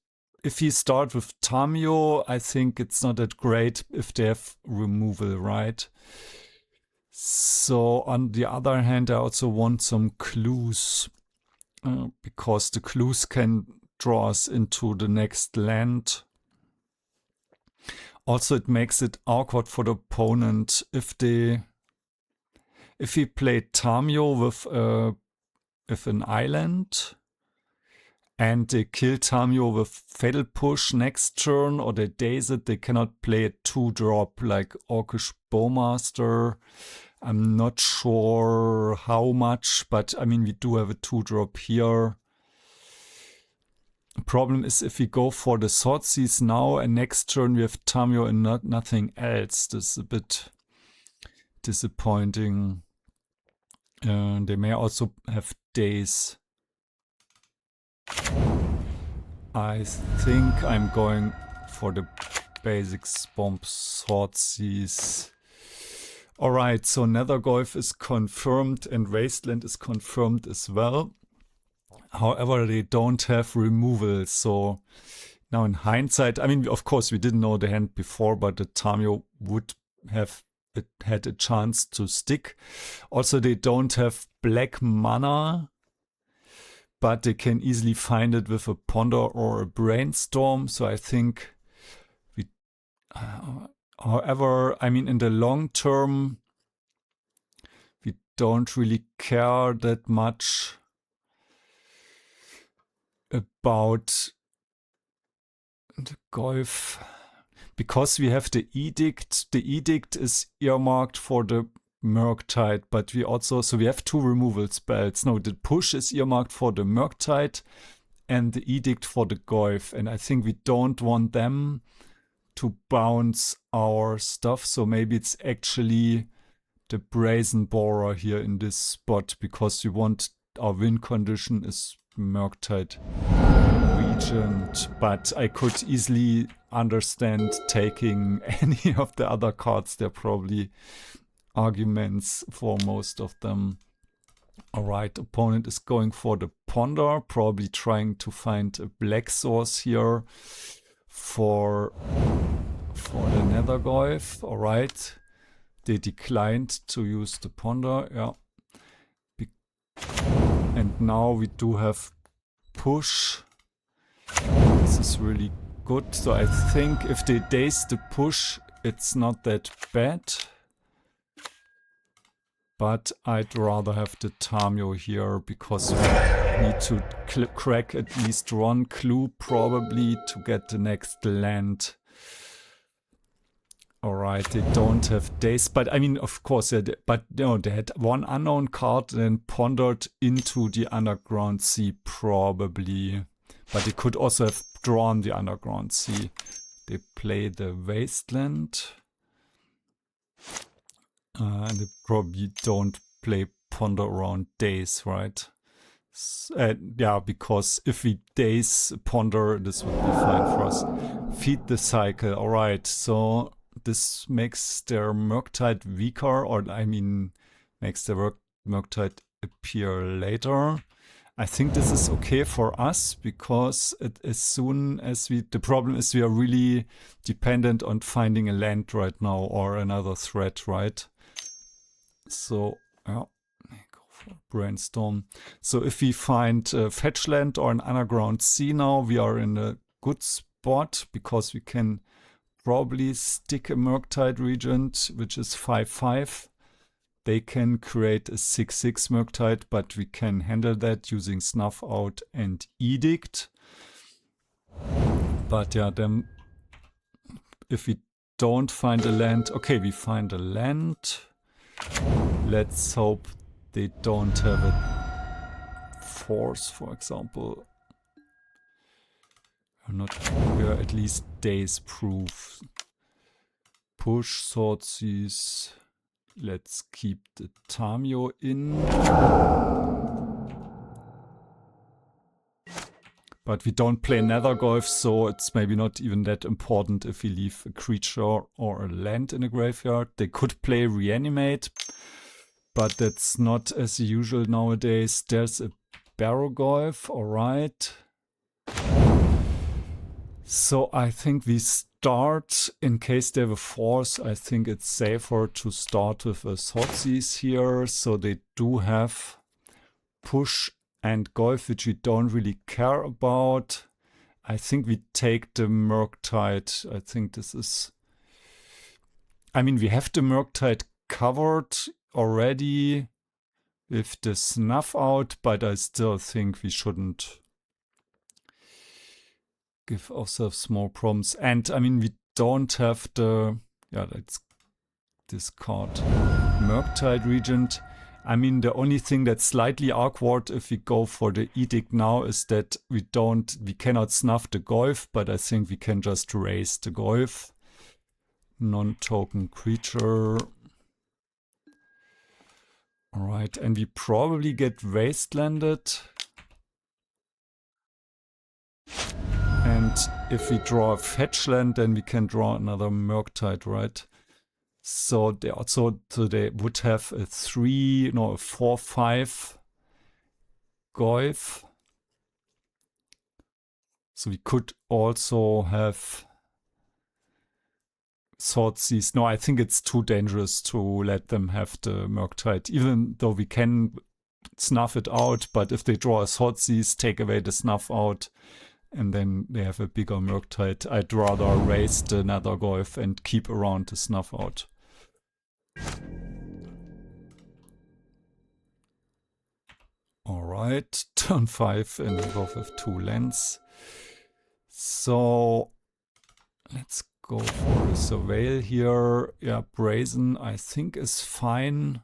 if you start with Tamiyo, I think it's not that great if they have removal, right? So on the other hand, I also want some clues, because the clues can draw us into the next land. Also, it makes it awkward for the opponent if we play Tamiyo with an island and they kill Tamiyo with Fatal Push next turn, or they daze it, they cannot play a 2-drop like Orcish Bowmaster. I'm not sure how much, but I mean, we do have a 2-drop here. The problem is if we go for the Thoughtseize now and next turn we have Tamiyo and nothing else. This is a bit disappointing. They may also have Daze. I think I'm going for the basic swamp Thoughtseize. Alright, so Nethergoyf is confirmed and Wasteland is confirmed as well. However, they don't have removal, so now in hindsight, I mean, of course, we didn't know the hand before, but the Tamiyo would have had a chance to stick. Also, they don't have black mana, but they can easily find it with a Ponder or a Brainstorm, so I think we... however, I mean, in the long term, we don't really care that much about the Goyf, because we have the Edict. The Edict is earmarked for the Murktide, but we also, so we have 2 removal spells. No, the Push is earmarked for the Murktide and the Edict for the Goyf, and I think we don't want them to bounce our stuff, so maybe it's actually the Brazen Borrower here in this spot, because we want, our win condition is Murktide Regent, but I could easily understand taking any of the other cards. There are probably arguments for most of them. Alright, opponent is going for the Ponder, probably trying to find a black source here for the Nethergoyf. Alright, they declined to use the Ponder, yeah. And now we do have Push. This is really good. So I think if they daze the Push, it's not that bad. But I'd rather have the Tamiyo here, because we need to crack at least one clue probably to get the next land. Alright, they don't have Daze, but I mean, of course, but no, they had one unknown card and then pondered into the Underground Sea probably. But they could also have drawn the Underground Sea. they play the Wasteland. And they probably don't play Ponder around Daze, right? Yeah, because if we Daze Ponder, this would be fine for us. Feed the cycle. Alright, so this makes their Murktide weaker, or I mean, makes the Murktide appear later. I think this is okay for us because as soon as the problem is we are really dependent on finding a land right now or another threat, right? So, yeah, go for Brainstorm. So if we find fetch land or an underground sea now, we are in a good spot because we can probably stick a Murktide Regent, which is 5/5. They can create a 6/6 Murktide, but we can handle that using Snuff Out and Edict. But yeah, then if we don't find a land, okay, we find a land. Let's hope they don't have a force, for example. We are at least Daze proof. Push, Thoughtseize. Let's keep the Tamiyo in. But we don't play Nethergoyf, so it's maybe not even that important if we leave a creature or a land in a graveyard. They could play Reanimate, but that's not as usual nowadays. There's a Barrowgoyf, alright. So I think we start, in case they have a force, I think it's safer to start with a Thoughtseize here. So they do have push and Goyf, which we don't really care about. I think we take the Murktide. I think this is... I mean, we have the Murktide covered already with the Snuff Out, but I still think we shouldn't give ourselves more problems. And I mean, we don't have the... Yeah, let's discard Murktide Regent. I mean, the only thing that's slightly awkward if we go for the Edict now is that we cannot snuff the Goyf, but I think we can just raise the Goyf. Non-token creature. Alright, and we probably get Wastelanded. And if we draw a fetch land, then we can draw another Murktide, right? So they would have a 4/5 Goyf. So we could also have Thoughtseize. No, I think it's too dangerous to let them have the Murktide, even though we can snuff it out. But if they draw a Thoughtseize, take away the Snuff Out, and then they have a bigger Murktide, I'd rather raise the Nethergoyf and keep around the Snuff Out. Alright, turn 5 and we both have 2 lands. So let's go for a Surveil here. Yeah, Brazen I think is fine.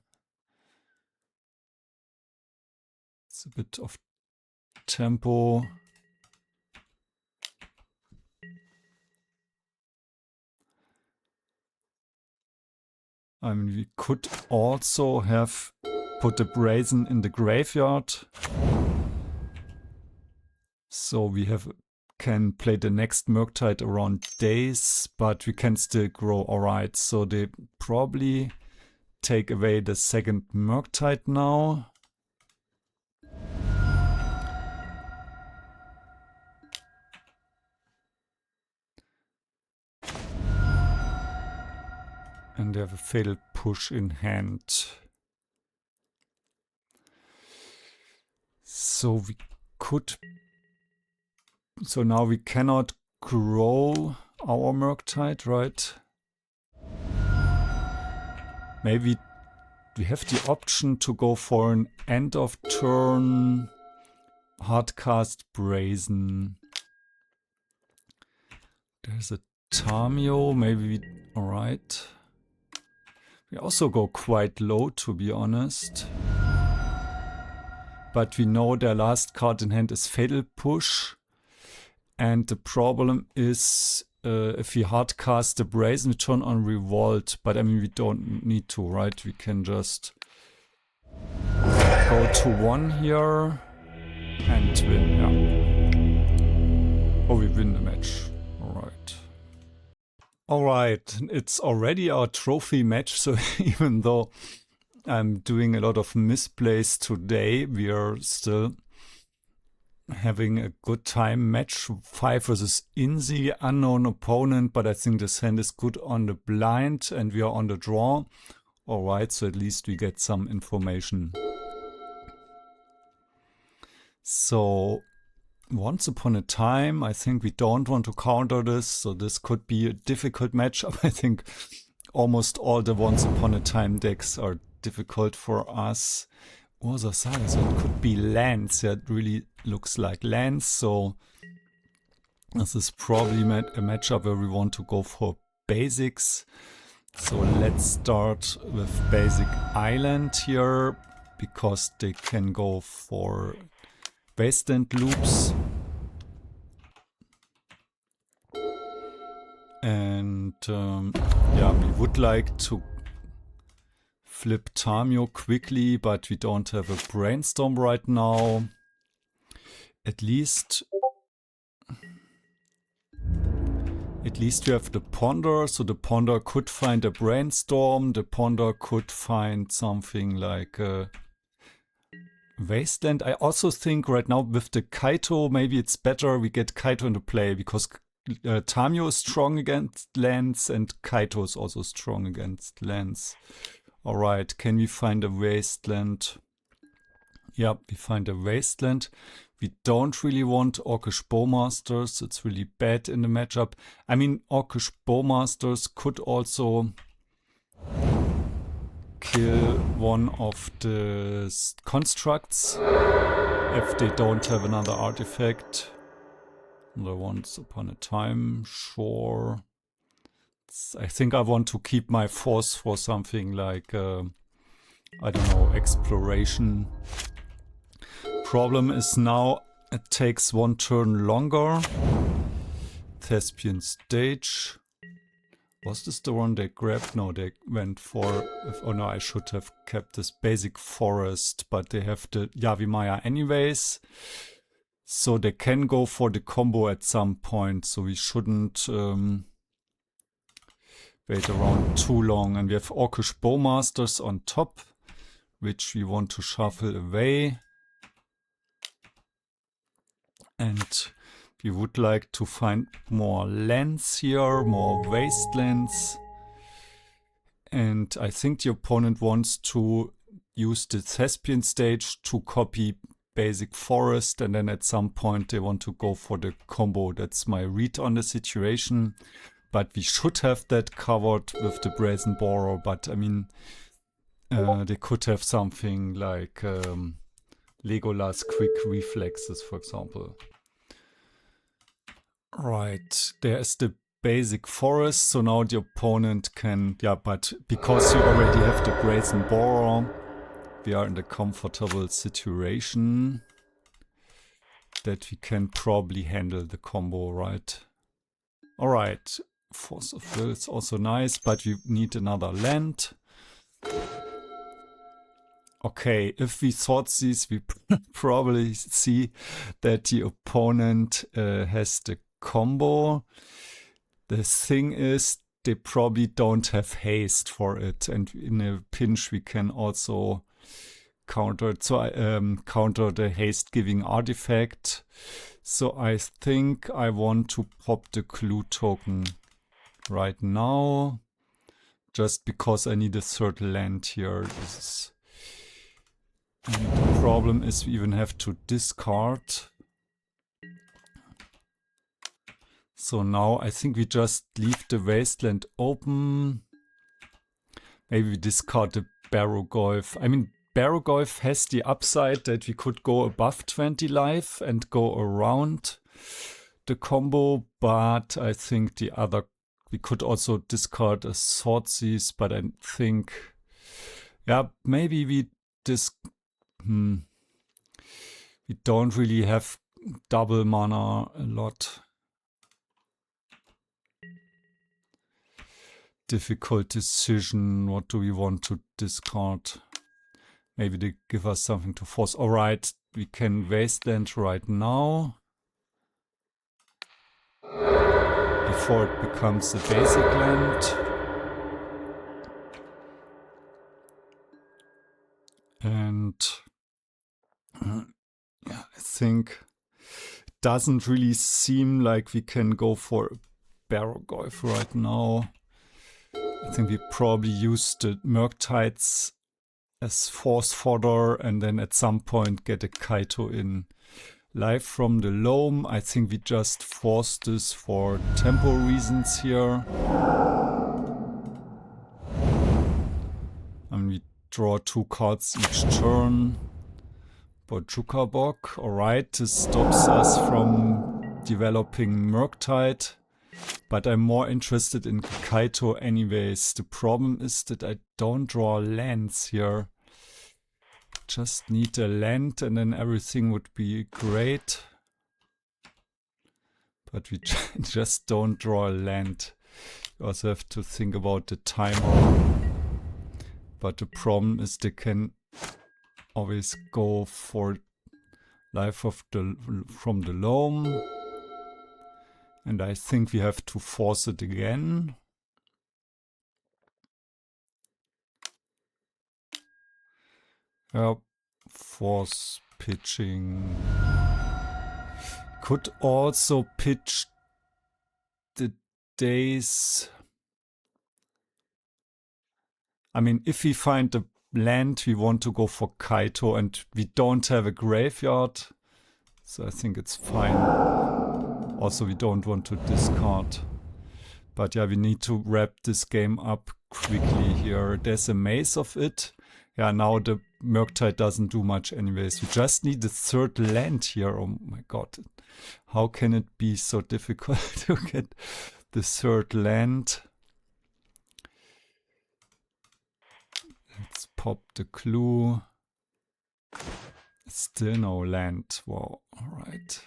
It's a bit of tempo. I mean, we could also have put the Brazen in the graveyard. So we can play the next Murktide around Daze, but we can still grow. Alright, so they probably take away the second Murktide now. And they have a Fatal Push in hand. So we could... So now we cannot grow our Murktide, right? Maybe we have the option to go for an end of turn hardcast Brazen. There's a Tamiyo, maybe we... Alright. We also go quite low, to be honest. But we know their last card in hand is Fatal Push. And the problem is if we hardcast the Brazen, we turn on Revolt, but I mean we don't need to, right? We can just go to 1 here and win, yeah. Oh, we win the match. Alright. Alright, it's already our trophy match, so even though I'm doing a lot of misplays today, we are still having a good time. Match 5 versus Inzi, unknown opponent, but I think this hand is good on the blind and we are on the draw. Alright, so at least we get some information. So, once upon a time, I think we don't want to counter this, so this could be a difficult matchup. I think almost all the once upon a time decks are difficult for us. Ursa Saga, so it could be lands. Yeah, it really looks like lands, so this is probably a matchup where we want to go for basics. So let's start with basic island here, because they can go for Wasteland loops. And yeah, we would like to flip Tamiyo quickly, but we don't have a Brainstorm right now. At least we have the Ponder, so the Ponder could find a Brainstorm, the Ponder could find something like a Wasteland. I also think right now with the Kaito, maybe it's better we get Kaito into play, because Tamiyo is strong against lands and Kaito is also strong against lands. Alright, can we find a Wasteland? Yep, we find a Wasteland. We don't really want Orcish Bowmasters, it's really bad in the matchup. I mean, Orcish Bowmasters could also kill one of the constructs if they don't have another artifact. Another once upon a time, sure. I think I want to keep my force for something like, I don't know, exploration. Problem is now it takes 1 turn longer. Thespian Stage. Was this the one they grabbed? No, they went for... Oh no, I should have kept this basic forest, but they have the Yavimaya anyways. So they can go for the combo at some point, so we shouldn't... wait around too long. And we have Orcish Bowmasters on top, which we want to shuffle away. And we would like to find more lands here, more wastelands. And I think the opponent wants to use the Thespian Stage to copy basic forest, and then at some point they want to go for the combo. That's my read on the situation. But we should have that covered with the Brazen Borrower. But I mean, they could have something like Legolas Quick Reflexes, for example. Right, there's the basic forest. So now the opponent can, yeah, but because you already have the Brazen Borrower, we are in the comfortable situation that we can probably handle the combo, right? Alright. Force of Will is also nice, but we need another land. Okay, if we Thoughtseize, we probably see that the opponent has the combo. The thing is, they probably don't have haste for it, and in a pinch we can also counter it. So I counter the haste giving artifact. So I think I want to pop the clue token right now, just because I need a third land here. And the problem is we even have to discard. So now I think we just leave the Wasteland open. Maybe we discard the Barrowgoyf. I mean, Barrowgoyf has the upside that we could go above 20 life and go around the combo, but I think the other... We could also discard a Thoughtseize, but I think... Yeah, maybe we we don't really have double mana a lot. difficult decision. What do we want to discard? Maybe they give us something to force. Alright, we can Wasteland right now. Before it becomes a basic land. And yeah, I think it doesn't really seem like we can go for Barrowgoyf right now. I think we probably use the Murktides as force fodder and then at some point get a Kaito in live from the loam. I think we just force this for tempo reasons here. And we draw 2 cards each turn. Bok. Alright, this stops us from developing Murktide. But I'm more interested in Kaito anyways. The problem is that I don't draw lands here. Just need a land and then everything would be great. But we just don't draw a land. You also have to think about the timer. But the problem is they can always go for life of from the loam. And I think we have to force it again. Force pitching. Could also pitch the Daze. I mean, if we find a land, we want to go for Kaito and we don't have a graveyard. So I think it's fine. Also, we don't want to discard. But yeah, we need to wrap this game up quickly here. There's a maze of it. Yeah, now the Murktide doesn't do much anyways. We just need the 3rd land here. Oh my god. How can it be so difficult to get the 3rd land? Let's pop the clue. Still no land. Wow, alright.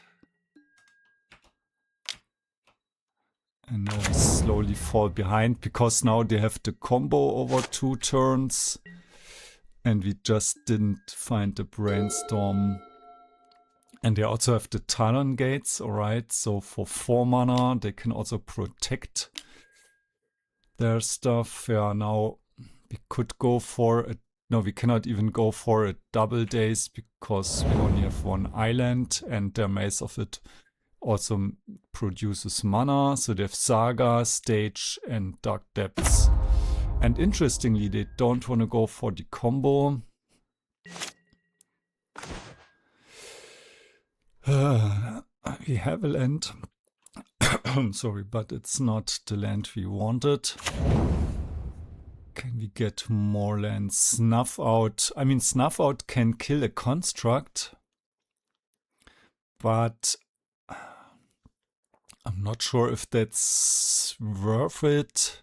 And now we slowly fall behind because now they have the combo over 2 turns. And we just didn't find the Brainstorm. And they also have the Talon Gates, alright. So for 4 mana, they can also protect their stuff. Yeah, now we could go for a... No, we cannot even go for a double Daze because we only have 1 island. And their Maze of it also produces mana. So they have Saga, Stage, and Dark Depths. And interestingly, they don't want to go for the combo. We have a land. Sorry, but it's not the land we wanted. Can we get more lands? Snuff Out. I mean, Snuff Out can kill a construct. But I'm not sure if that's worth it.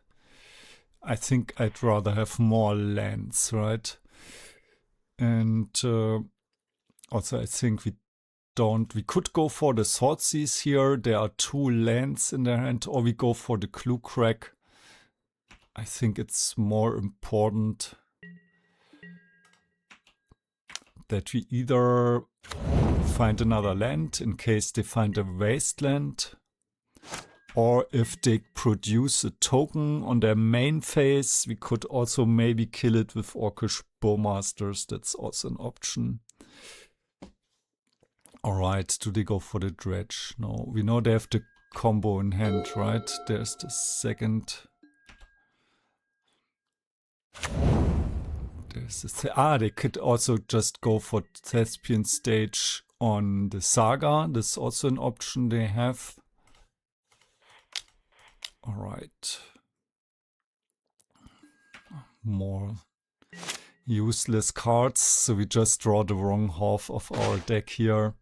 I think I'd rather have more lands, right? And also I think we could go for the Thoughtseize here. There are 2 lands in their hand, or we go for the Clue Crack. I think it's more important that we either find another land in case they find a Wasteland, or if they produce a token on their main phase, we could also maybe kill it with Orcish Bowmasters. That's also an option. Alright, do they go for the dredge? No, we know they have the combo in hand, right? There's the 2nd. There's the they could also just go for Thespian Stage on the Saga. That's also an option they have. Alright. More useless cards, so we just draw the wrong half of our deck here.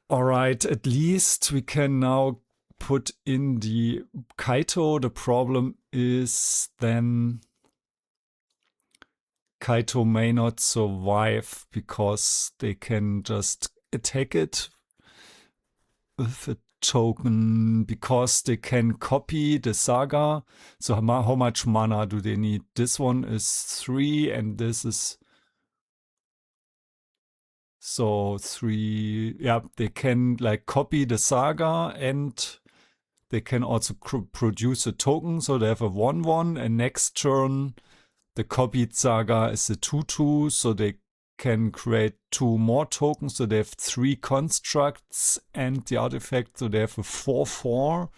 Alright, at least we can now put in the Kaito. The problem is then Kaito may not survive because they can just attack it with a token because they can copy the saga. So how much mana do they need? This one is 3 and this is... So 3, yeah, they can like copy the saga and they can also produce a token. So they have a 1/1 and next turn the copied saga is a 2/2. So they can create 2 more tokens. So they have 3 constructs and the artifact. So they have a 4/4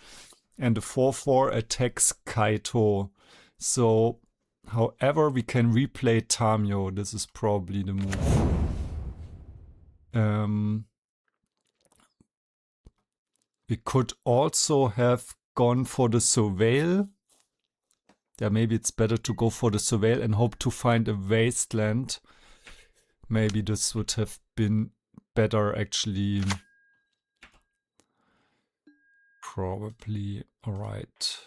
and the 4/4 attacks Kaito. So however, we can replay Tamiyo. This is probably the move. We could also have gone for the Surveil. Yeah, maybe it's better to go for the Surveil and hope to find a Wasteland. Maybe this would have been better actually. Probably, alright.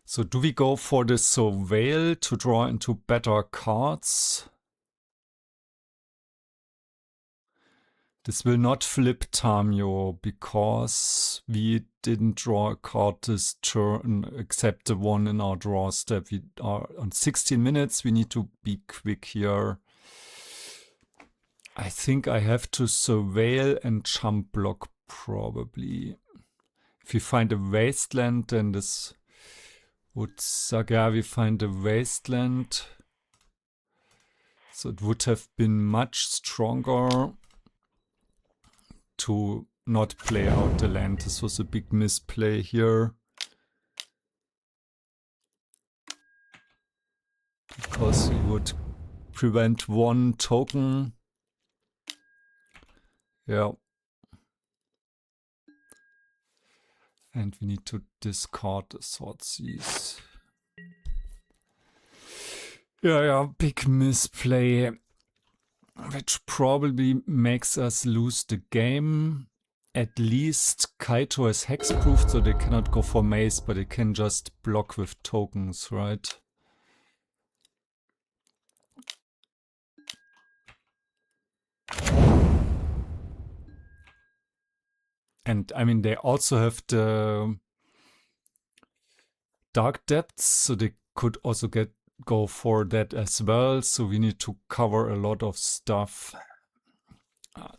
So do we go for the Surveil to draw into better cards? This will not flip Tamiyo because we didn't draw a card this turn except the one in our draw step. We are on 16 minutes. We need to be quick here. I think I have to Surveil and jump block probably. If we find a Wasteland, then this would suck. Yeah, we find a Wasteland. So it would have been much stronger to not play out the land. This was a big misplay here. Because we would prevent 1 token. Yeah. And we need to discard the Thoughtseize. Yeah, big misplay. Which probably makes us lose the game. At least Kaito is hexproof, so they cannot go for mace, but they can just block with tokens, right? And I mean, they also have the Dark Depths, so they could also go for that as well. So we need to cover a lot of stuff.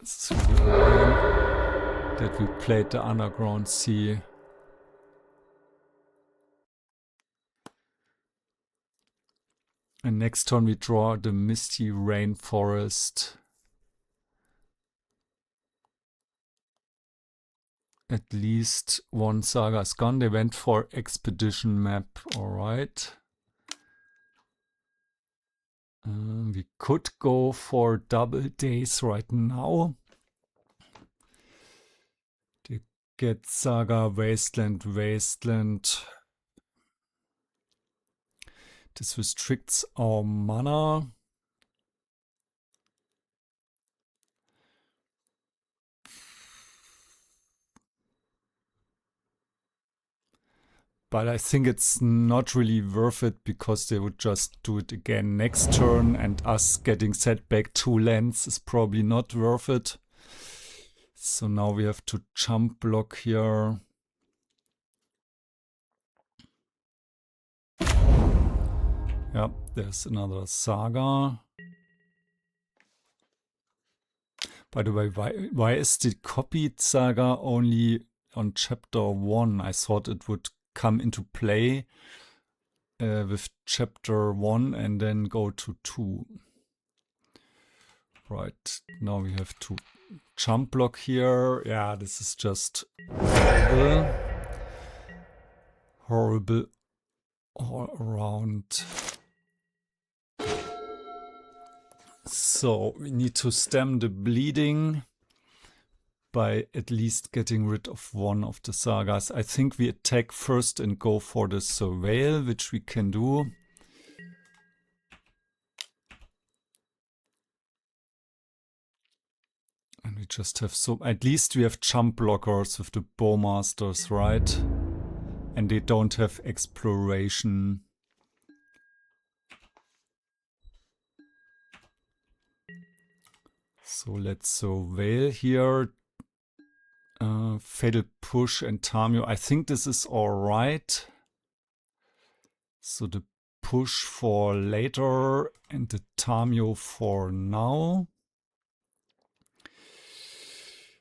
It's really annoying that we played the Underground Sea. And next turn we draw the Misty Rainforest. At least 1 saga is gone. They went for Expedition map, alright. We could go for double Daze right now. They get Saga, Wasteland. This restricts our mana. But I think it's not really worth it because they would just do it again next turn and us getting set back 2 lands is probably not worth it. So now we have to jump block here. Yep, there's another saga. By the way, why is the copied saga only on chapter 1? I thought it would come into play with chapter 1 and then go to 2. Right, now we have to jump block here. Yeah, this is just horrible. Horrible all around. So we need to stem the bleeding by at least getting rid of 1 of the sagas. I think we attack first and go for the Surveil, which we can do. And we we just have so... At least we have jump blockers with the Bowmasters, right? And they don't have exploration. So let's Veil here. Fatal Push and Tamiyo. I think this is alright. So the push for later and the Tamiyo for now.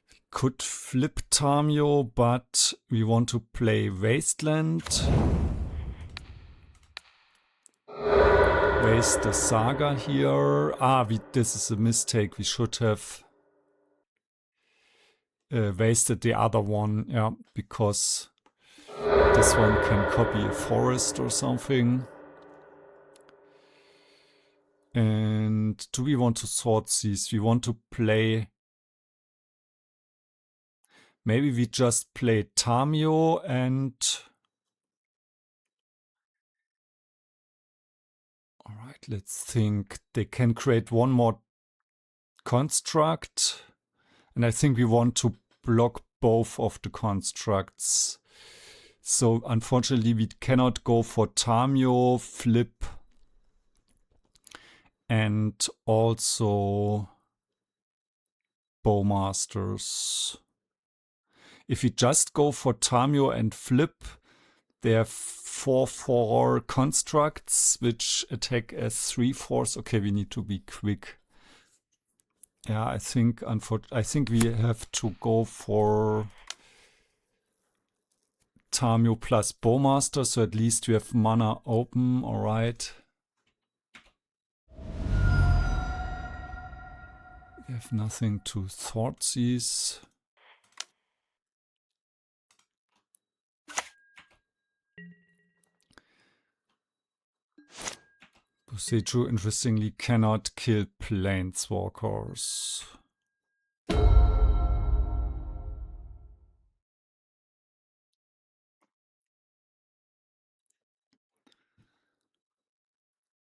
We could flip Tamiyo, but we want to play Wasteland. Waste the Saga here. This is a mistake. We should have wasted the other one, yeah, because this one can copy a forest or something. And do we want to Thoughtseize? We want to play... Maybe we just play Tamiyo and... Alright, let's think. They can create one more construct. And I think we want to block both of the constructs. So unfortunately we cannot go for Tamiyo, flip, and also Bowmasters. If we just go for Tamiyo and flip, they have 4/4 constructs which attack as 3/4. Okay, we need to be quick. Yeah, I think we have to go for Tamiyo plus Bowmaster, so at least we have mana open, alright. We have nothing to Thoughtseize. Boseiju, interestingly, cannot kill planeswalkers.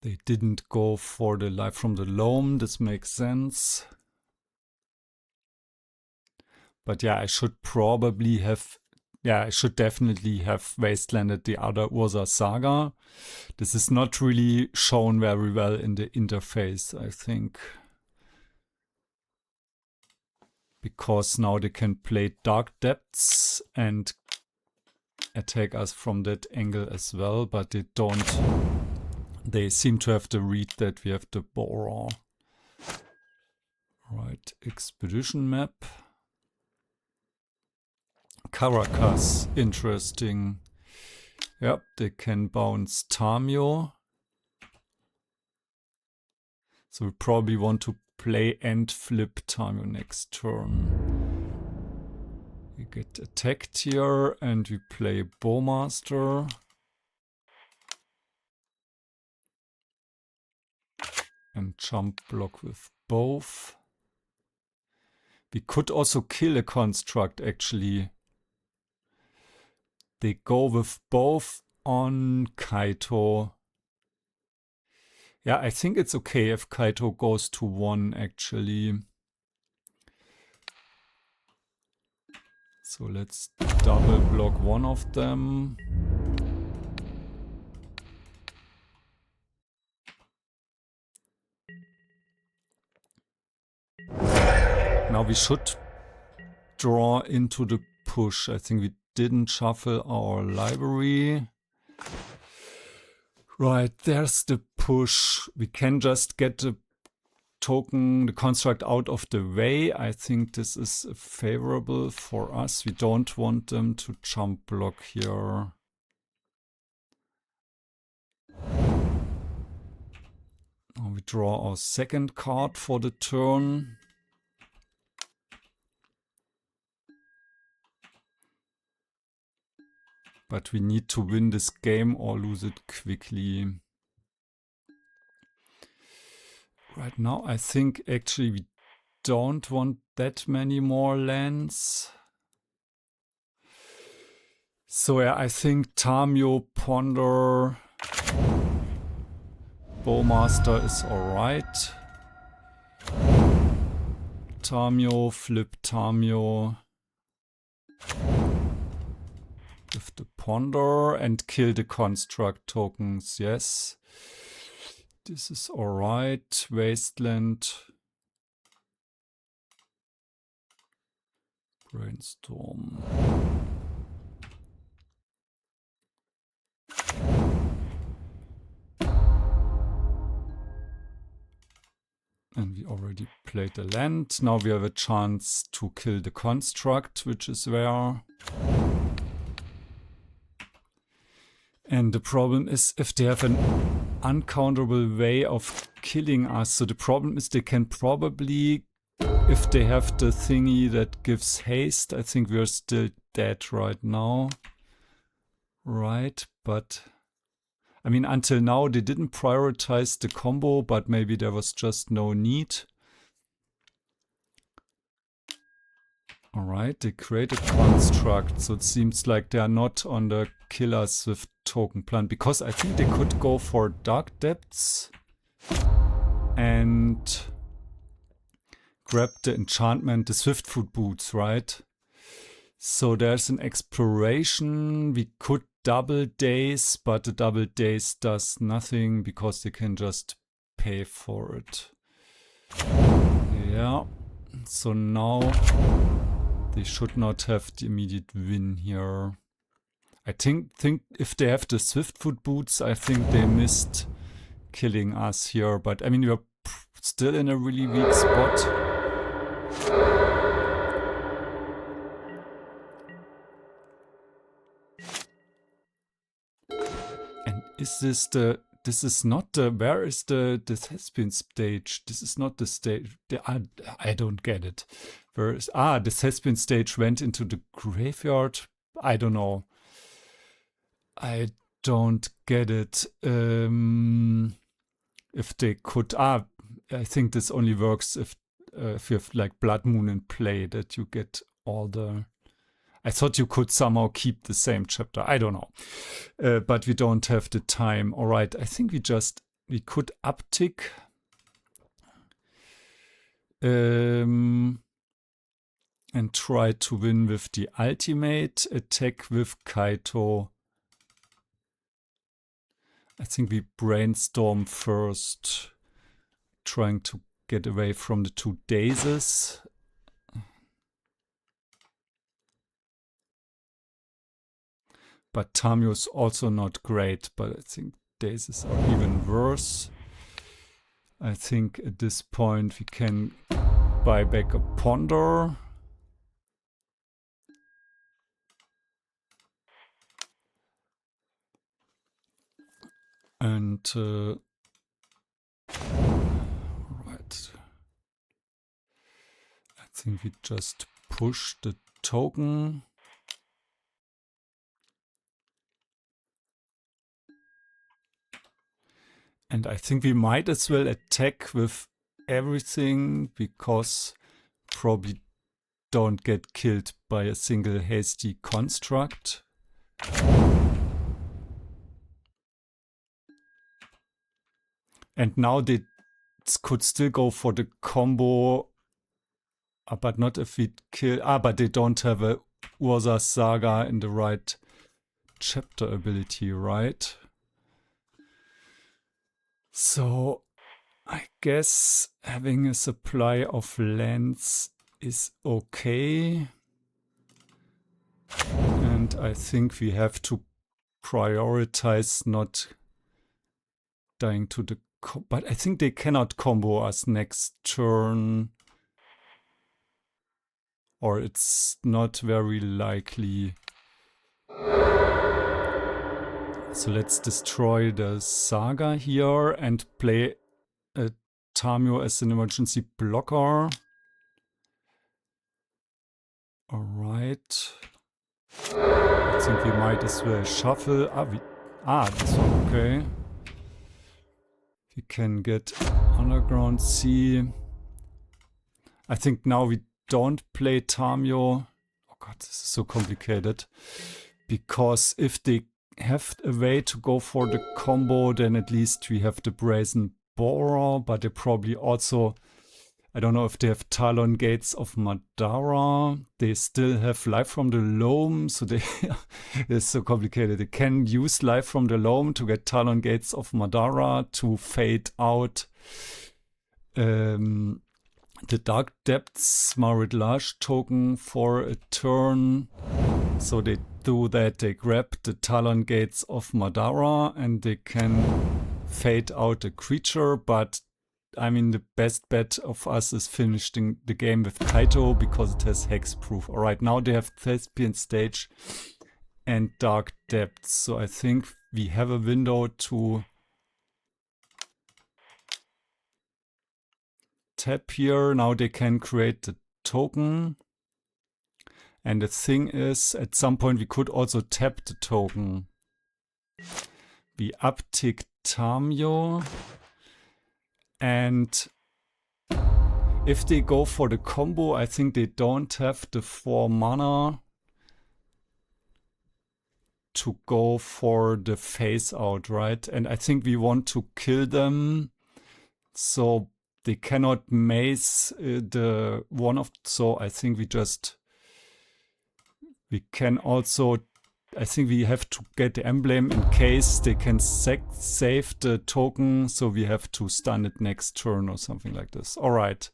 They didn't go for the Life from the Loam, this makes sense. But yeah, I should probably have... Yeah, I should definitely have Wastelanded the other Urza Saga. This is not really shown very well in the interface, I think. Because now they can play Dark Depths and attack us from that angle as well, but they don't. They seem to have the read that we have the Boron. Right, Expedition map. Caracas, interesting. Yep, they can bounce Tamiyo. So we probably want to play and flip Tamiyo next turn. We get attacked here and we play Bowmaster. And jump block with both. We could also kill a construct actually. They go with both on Kaito. Yeah, I think it's okay if Kaito goes to 1 actually. So let's double block one of them. Now we should draw into the push. I think we didn't shuffle our library. Right, there's the push. We can just get the token, the construct out of the way. I think this is favorable for us. We don't want them to jump block here. Now we draw our second card for the turn. But we need to win this game or lose it quickly. Right now I think actually we don't want that many more lands. So yeah, I think Tamiyo, Ponder, Bowmaster is alright. Tamiyo, flip Tamiyo. With the Ponder and kill the construct tokens, yes. This is alright. Wasteland. Brainstorm. And we already played the land. Now we have a chance to kill the construct, which is rare. And the problem is if they have an uncounterable way of killing us. So the problem is they can probably, if they have the thingy that gives haste, I think we're still dead right now. Right, but I mean, until now they didn't prioritize the combo, but maybe there was just no need. Alright, they create a construct, so it seems like they are not on the kill us with token plan, because I think they could go for Dark Depths and grab the enchantment, the Swiftfoot Boots, right? So there's an exploration. We could double Daze, but the double Daze does nothing because they can just pay for it. Yeah, so now they should not have the immediate win here. I think if they have the Swiftfoot Boots, I think they missed killing us here. But I mean, we're still in a really weak spot. And is this the... This is not the... Where is the... This has been stage. This is not the stage. I don't get it. Where is... Ah, this has been stage went into the graveyard. I don't know. I don't get it. If they could... Ah, I think this only works if you have like Blood Moon in play, that you get all the... I thought you could somehow keep the same chapter. I don't know. But we don't have the time. All right, I think we could uptick. And try to win with the ultimate, attack with Kaito. I think we brainstorm first, trying to get away from the two Dazes. But Tamiyo is also not great, but I think Dazes are even worse. I think at this point we can buy back a Ponder. And right, I think we just push the token. And I think we might as well attack with everything, because probably don't get killed by a single hasty construct. And now they could still go for the combo, but not if we kill... Ah, but they don't have a Urza Saga in the right chapter ability, right? So I guess having a supply of lands is okay. And I think we have to prioritize not dying to the... But I think they cannot combo us next turn. Or it's not very likely. So let's destroy the Saga here and play a Tamiyo as an emergency blocker. Alright. I think we might as well shuffle. This one, okay. We can get Underground Sea. I think now we don't play Tamiyo. Oh god, this is so complicated. Because if they have a way to go for the combo, then at least we have the Brazen Borrower, but they probably also... I don't know if they have Talon Gates of Madara. They still have Life from the Loam, so they it's so complicated. They can use Life from the Loam to get Talon Gates of Madara to fade out the Dark Depths Marit-Large token for a turn. So they do that, they grab the Talon Gates of Madara and they can fade out a creature, but I mean the best bet of us is finishing the game with Kaito because it has hexproof. Alright, now they have Thespian Stage and Dark Depths, so I think we have a window to tap here. Now they can create the token. And the thing is, at some point we could also tap the token. We uptick Tamiyo. And if they go for the combo, I think they don't have the 4 mana to go for the phase out, right? And I think we want to kill them. So they cannot mace the one of, so I think we can also, I think we have to get the emblem in case they can save the token, so we have to stun it next turn or something like this. Alright.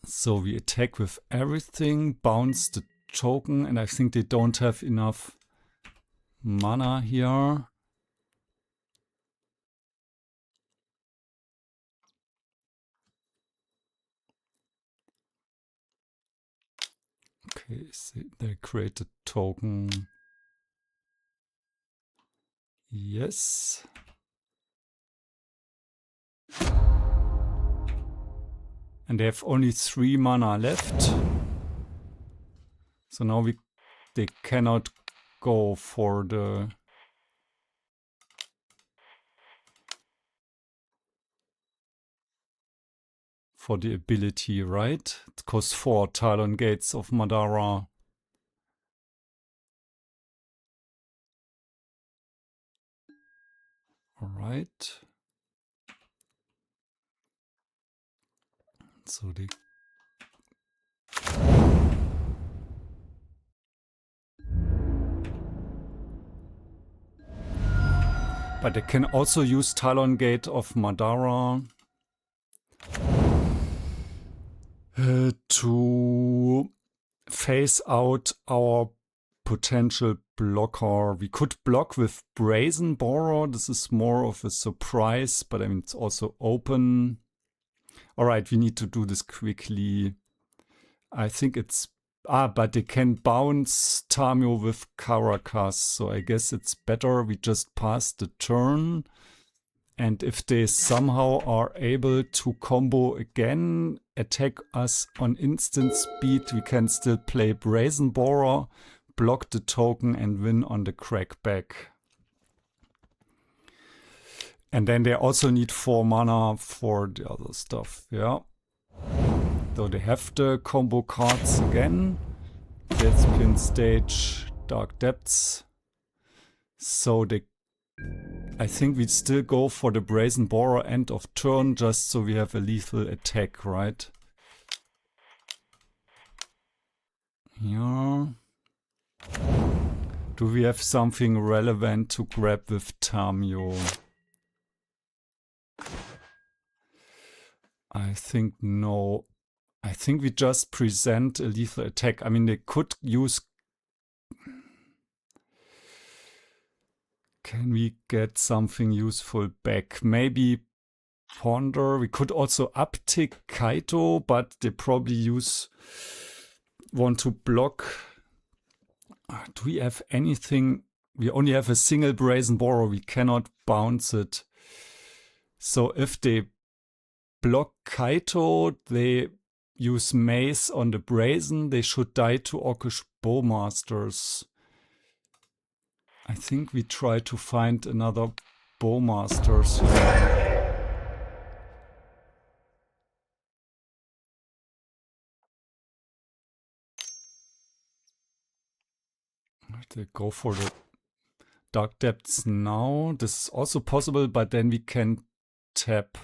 So we attack with everything, bounce the token, and I think they don't have enough mana here. Okay, so they create a token. Yes. And they have only 3 mana left. So now they cannot go for the ability, right? It costs 4 Talon Gates of Madara. Alright. So they but they can also use Talon Gate of Madara to phase out our potential blocker. We could block with Brazen Borrower. This is more of a surprise, but I mean it's also open. Alright, we need to do this quickly. I think it's but they can bounce Tamiyo with Caracas, so I guess it's better we just pass the turn. And if they somehow are able to combo again, attack us on instant speed, we can still play Brazen Borrower, block the token and win on the crackback. And then they also need 4 mana for the other stuff, yeah. So they have the combo cards again. Thespian Stage, Dark Depths. So I think we'd still go for the Brazen Borrower end of turn just so we have a lethal attack, right? Yeah. Do we have something relevant to grab with Tamiyo? I think no. I think we just present a lethal attack. I mean, they could use... Can we get something useful back? Maybe Ponder. We could also uptick Kaito, but they probably want to block. Do we have anything? We only have a single Brazen Borrower. We cannot bounce it. So if they block Kaito, they use Mace on the Brazen. They should die to Orcish Bowmasters. I think we try to find another Bowmasters here. They go for the Dark Depths now. This is also possible, but then we can tap.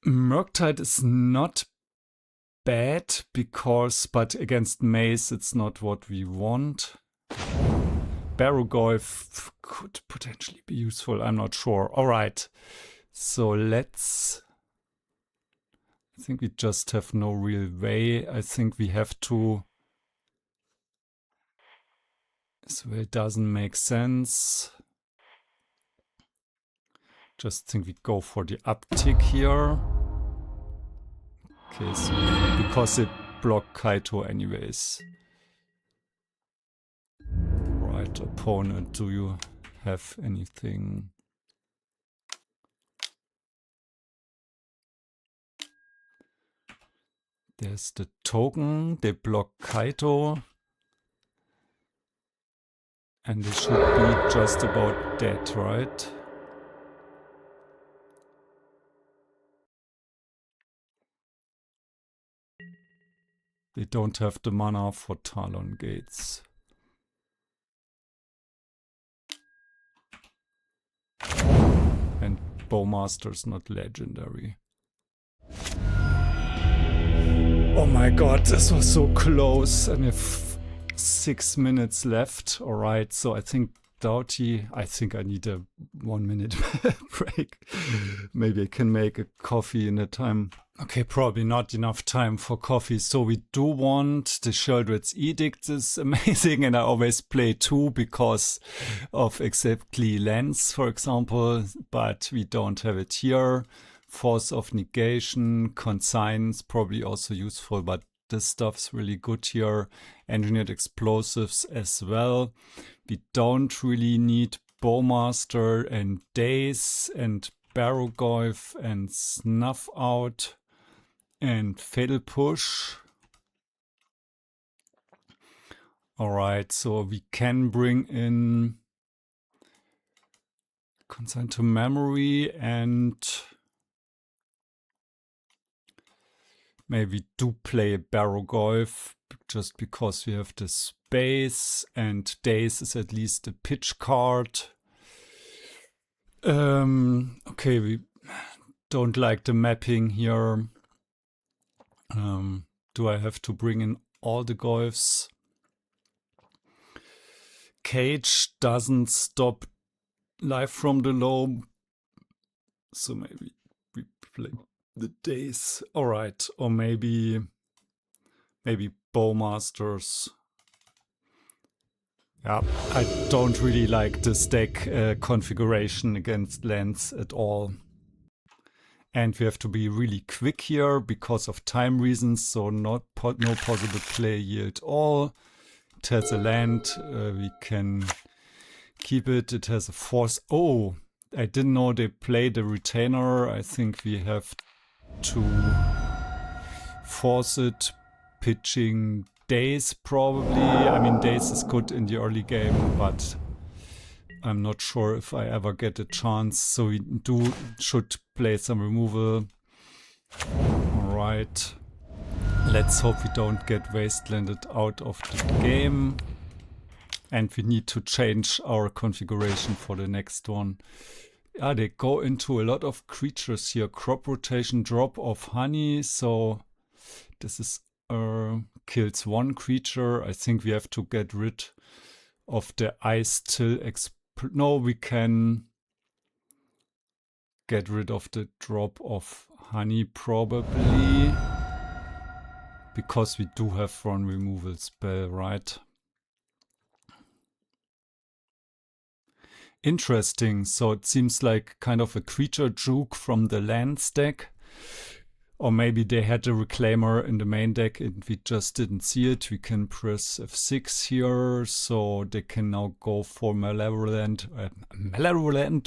Murktide is not bad but against Maze it's not what we want. Barrowgoyf could potentially be useful, I'm not sure. Alright, so I think we just have no real way. I think we have to... So it doesn't make sense. Just think we go for the uptick here. Okay, so because it blocked Kaito anyways. Right, opponent, do you have anything? There's the token, they block Kaito. And they should be just about dead, right? They don't have the mana for Talon Gates. And Bowmasters not legendary. Oh my god, this was so close. And we have 6 minutes left. Alright, so I think Dauthi, I think I need a 1 minute break. Maybe I can make a coffee in the time. Okay, probably not enough time for coffee. So we do want the Sheoldred's Edict is amazing, and I always play 2 because of exactly lands, for example, but we don't have it here. Force of Negation, Consigns, probably also useful, but this stuff's really good here. Engineered Explosives as well. We don't really need Bowmaster and Daze and Barrowgoyf and Snuff Out and Fatal Push. Alright, so we can bring in Consign to Memory and maybe do play Barrowgoyf just because we have the space and Daze is at least a pitch card. Okay, we don't like the mapping here. Do I have to bring in all the Goyfs? Cage doesn't stop Life from the Low, so maybe we play the Daze. Alright, or maybe Bowmasters. Yeah, I don't really like this deck configuration against lands at all. And we have to be really quick here because of time reasons, so no possible play here at all. It has a land, we can keep it. It has a force. Oh, I didn't know they played a retainer. I think we have to force it, pitching Daze probably. I mean, Daze is good in the early game, but I'm not sure if I ever get a chance. So we should play some removal. Alright. Let's hope we don't get Wastelanded out of the game. And we need to change our configuration for the next one. Yeah, they go into a lot of creatures here. Crop rotation, drop of honey. So this is kills 1 creature. I think we have to get rid of the ice till no, we can get rid of the drop of honey probably. Because we do have one removal spell, right? Interesting. So it seems like kind of a creature juke from the lands deck. Or maybe they had a reclaimer in the main deck and we just didn't see it. We can press F6 here, so they can now go for Malevolent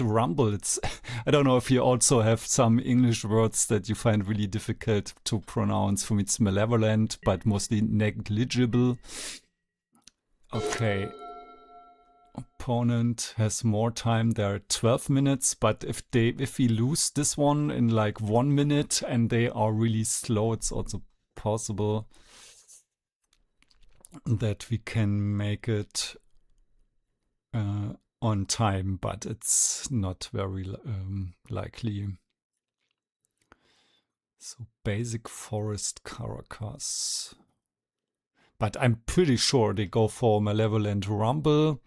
Rumble. It's I don't know if you also have some English words that you find really difficult to pronounce. For me it's malevolent, but mostly negligible. Okay. Opponent has more time. There are 12 minutes, but if we lose this one in like 1 minute and they are really slow, it's also possible that we can make it on time, but it's not very likely. So basic forest Caracas. But I'm pretty sure they go for Malevolent Rumble,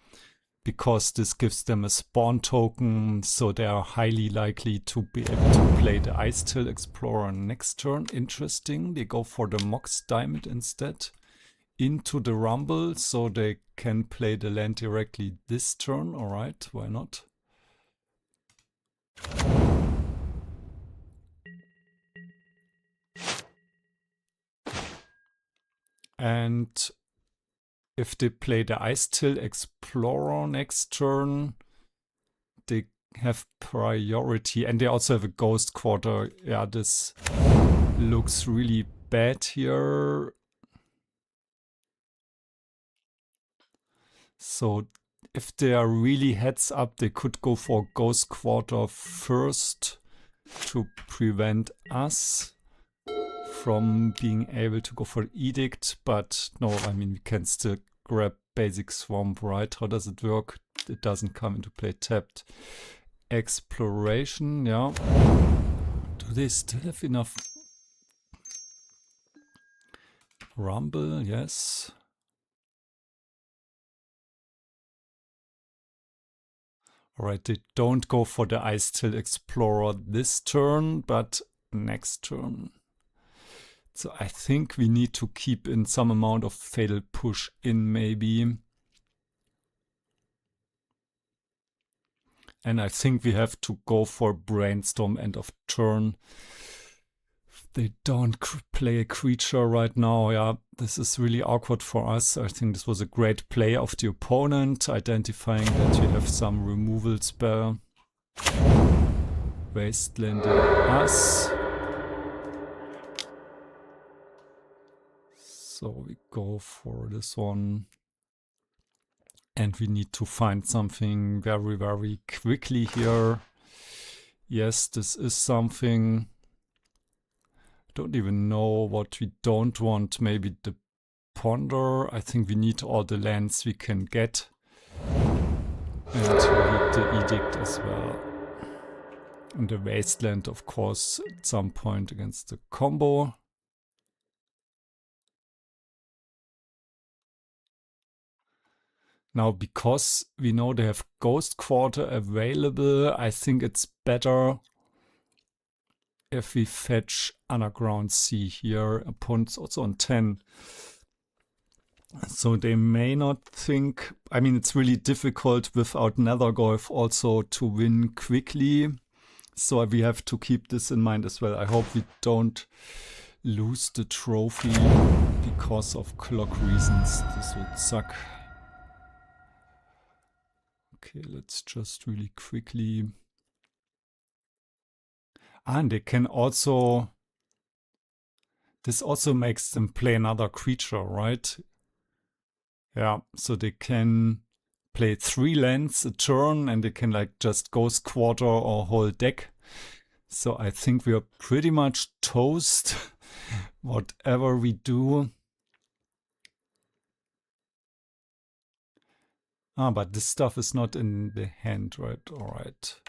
because this gives them a spawn token, so they are highly likely to be able to play the Icetill Explorer next turn. Interesting. They go for the Mox Diamond instead into the Rumble, so they can play the land directly this turn. Alright, why not? And if they play the Icetill Explorer next turn, they have priority, and they also have a Ghost Quarter. Yeah, this looks really bad here. So if they are really heads up, they could go for Ghost Quarter first to prevent us from being able to go for Edict, but no, I mean, we can still grab basic Swamp, right? How does it work? It doesn't come into play tapped. Exploration, yeah. Do they still have enough? Rumble, yes. Alright, they don't go for the Icetill Explorer this turn, but next turn. So I think we need to keep in some amount of Fatal Push in, maybe. And I think we have to go for Brainstorm end of turn. They don't play a creature right now. Yeah, this is really awkward for us. I think this was a great play of the opponent, identifying that we have some removal spell. Wasteland us. So we go for this one. And we need to find something very, very quickly here. Yes, this is something. Don't even know what we don't want. Maybe the Ponder. I think we need all the lands we can get. And we need the Edict as well. And the Wasteland, of course, at some point against the combo. Now, because we know they have Ghost Quarter available, I think it's better if we fetch Underground Sea here. Opponent's also on 10. So they may not think... I mean, it's really difficult without Nethergoyf also to win quickly. So we have to keep this in mind as well. I hope we don't lose the trophy because of clock reasons. This would suck. Okay, let's just really quickly... And they can also... This also makes them play another creature, right? Yeah, so they can play 3 lands a turn and they can like just Ghost Quarter or whole deck. So I think we are pretty much toast whatever we do. Ah, but this stuff is not in the hand, right? Alright.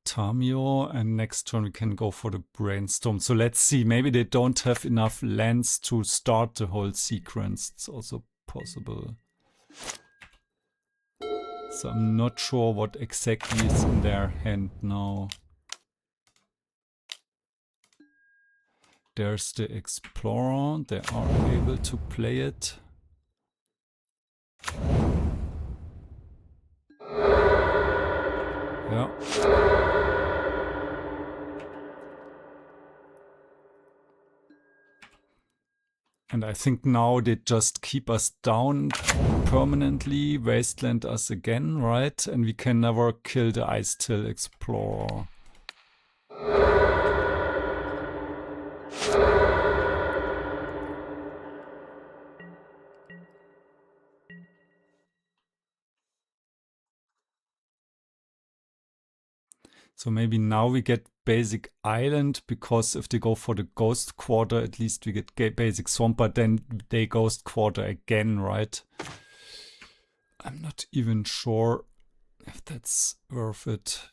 Tamiyo, and next turn we can go for the Brainstorm. So let's see, maybe they don't have enough lands to start the whole sequence. It's also possible. So I'm not sure what exactly is in their hand now. There's the Explorer, they are able to play it. Yeah. And I think now they just keep us down permanently, Wasteland us again, right? And we can never kill the Icetill Explorer. So maybe now we get basic Island, because if they go for the Ghost Quarter, at least we get basic Swamp, but then they Ghost Quarter again, right? I'm not even sure if that's worth it.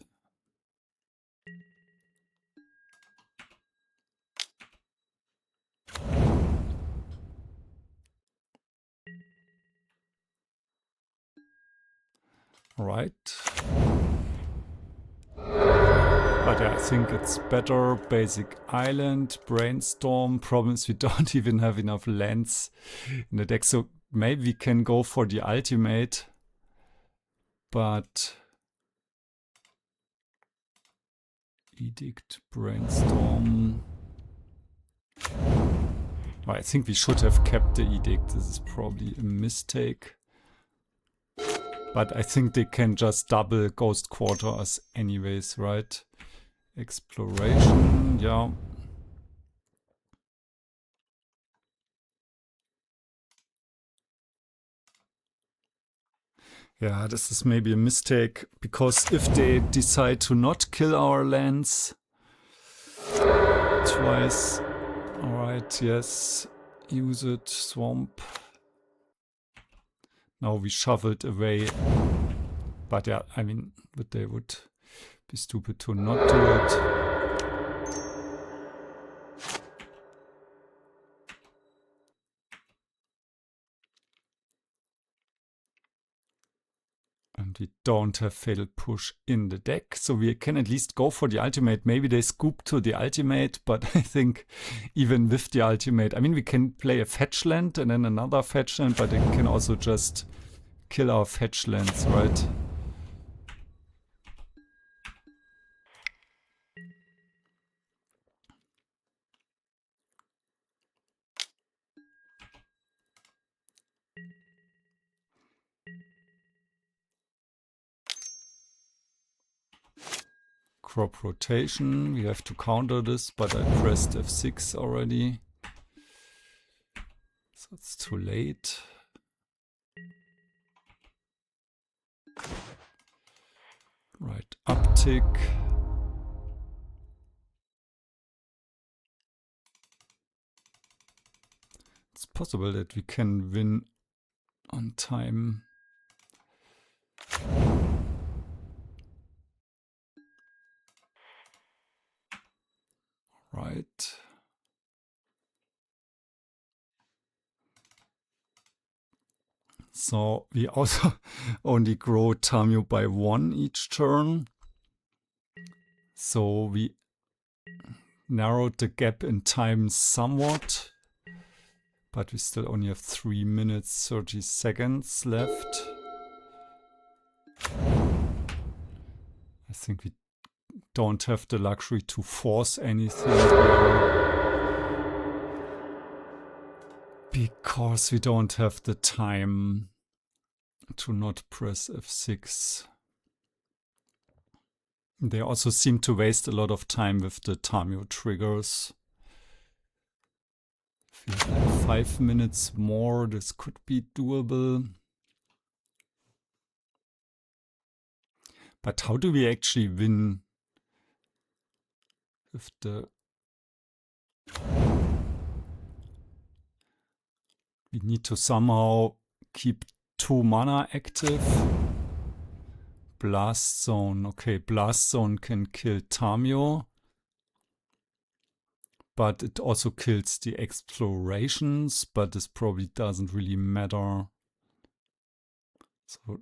Right. But yeah, I think it's better. Basic Island, Brainstorm. Problem is we don't even have enough lands in the deck. So maybe we can go for the ultimate. But Edict, Brainstorm. I think we should have kept the Edict. This is probably a mistake. But I think they can just double Ghost Quarter us anyways, right? Exploration, yeah. Yeah, this is maybe a mistake, because if they decide to not kill our lands twice, alright, yes, use it, swamp. Now we shuffled away, but yeah, I mean, but they would be stupid to not do it. And we don't have Fatal Push in the deck, so we can at least go for the ultimate. Maybe they scoop to the ultimate, but I think even with the ultimate, I mean, we can play a fetch land and then another fetch land, but they can also just kill our fetch lands, right? Crop rotation, we have to counter this, but I pressed F6 already. So it's too late. Right, uptick. It's possible that we can win on time. Right. So we also only grow Tamiyo by 1 each turn. So we narrowed the gap in time somewhat. But we still only have 3 minutes, 30 seconds left. I think we don't have the luxury to force anything here. Because we don't have the time to not press F6. They also seem to waste a lot of time with the Tamiyo triggers. If we have like 5 minutes more, this could be doable. But how do we actually win with the... We need to somehow keep 2 mana active. Blast Zone. Okay, Blast Zone can kill Tamiyo. But it also kills the explorations, but this probably doesn't really matter. So we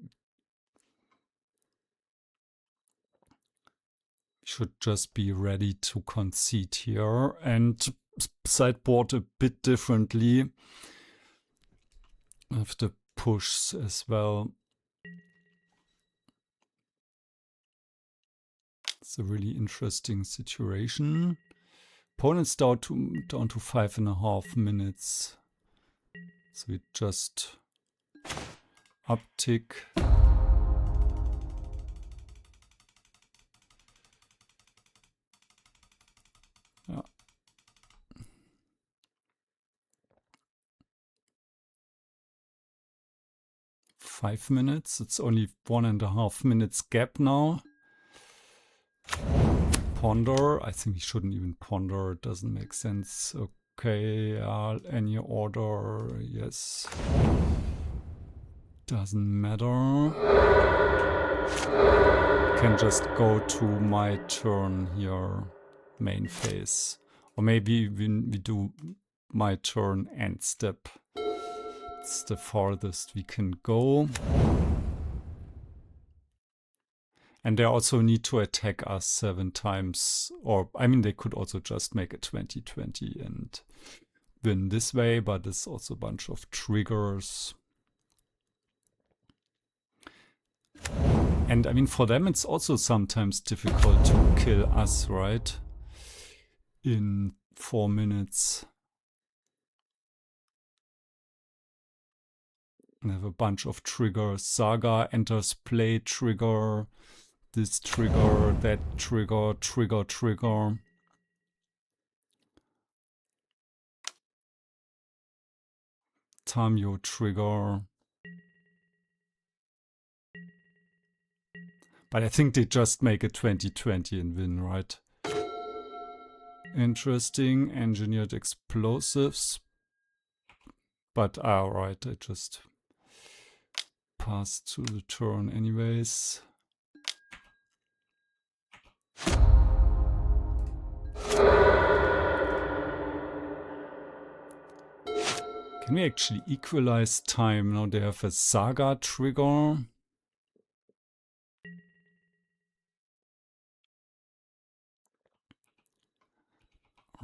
should just be ready to concede here and sideboard a bit differently with the push as well. It's a really interesting situation. Opponent's down to 5.5 minutes. So we just uptick. Yeah. Five minutes. It's only 1.5 minutes gap now. Ponder. I think we shouldn't even ponder. It doesn't make sense. Okay, any order. Yes. Doesn't matter. Can just go to my turn here. Main phase. Or maybe we do my turn end step. It's the farthest we can go. And they also need to attack us 7 times. Or, I mean, they could also just make a 20-20 and win this way, but it's also a bunch of triggers. And I mean, for them, it's also sometimes difficult to kill us, right? In 4 minutes. I have a bunch of triggers. Saga enters play trigger. This trigger, that trigger, trigger. Tamiyo trigger. But I think they just make a 20-20 and win, right? Interesting. Engineered explosives. But alright, I just passed through the turn anyways. Can we actually equalize time? Now they have a Saga trigger.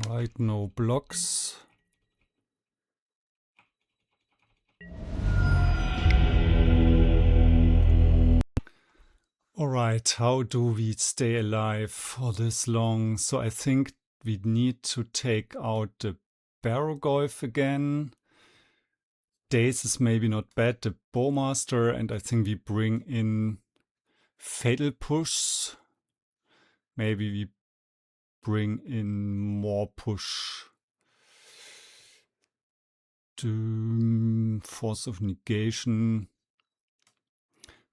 Right, no blocks. Alright, how do we stay alive for this long? So I think we need to take out the Barrowgoyf again. Daze is maybe not bad, the Bowmaster, and I think we bring in Fatal Push. Maybe we bring in more push. Force of Negation.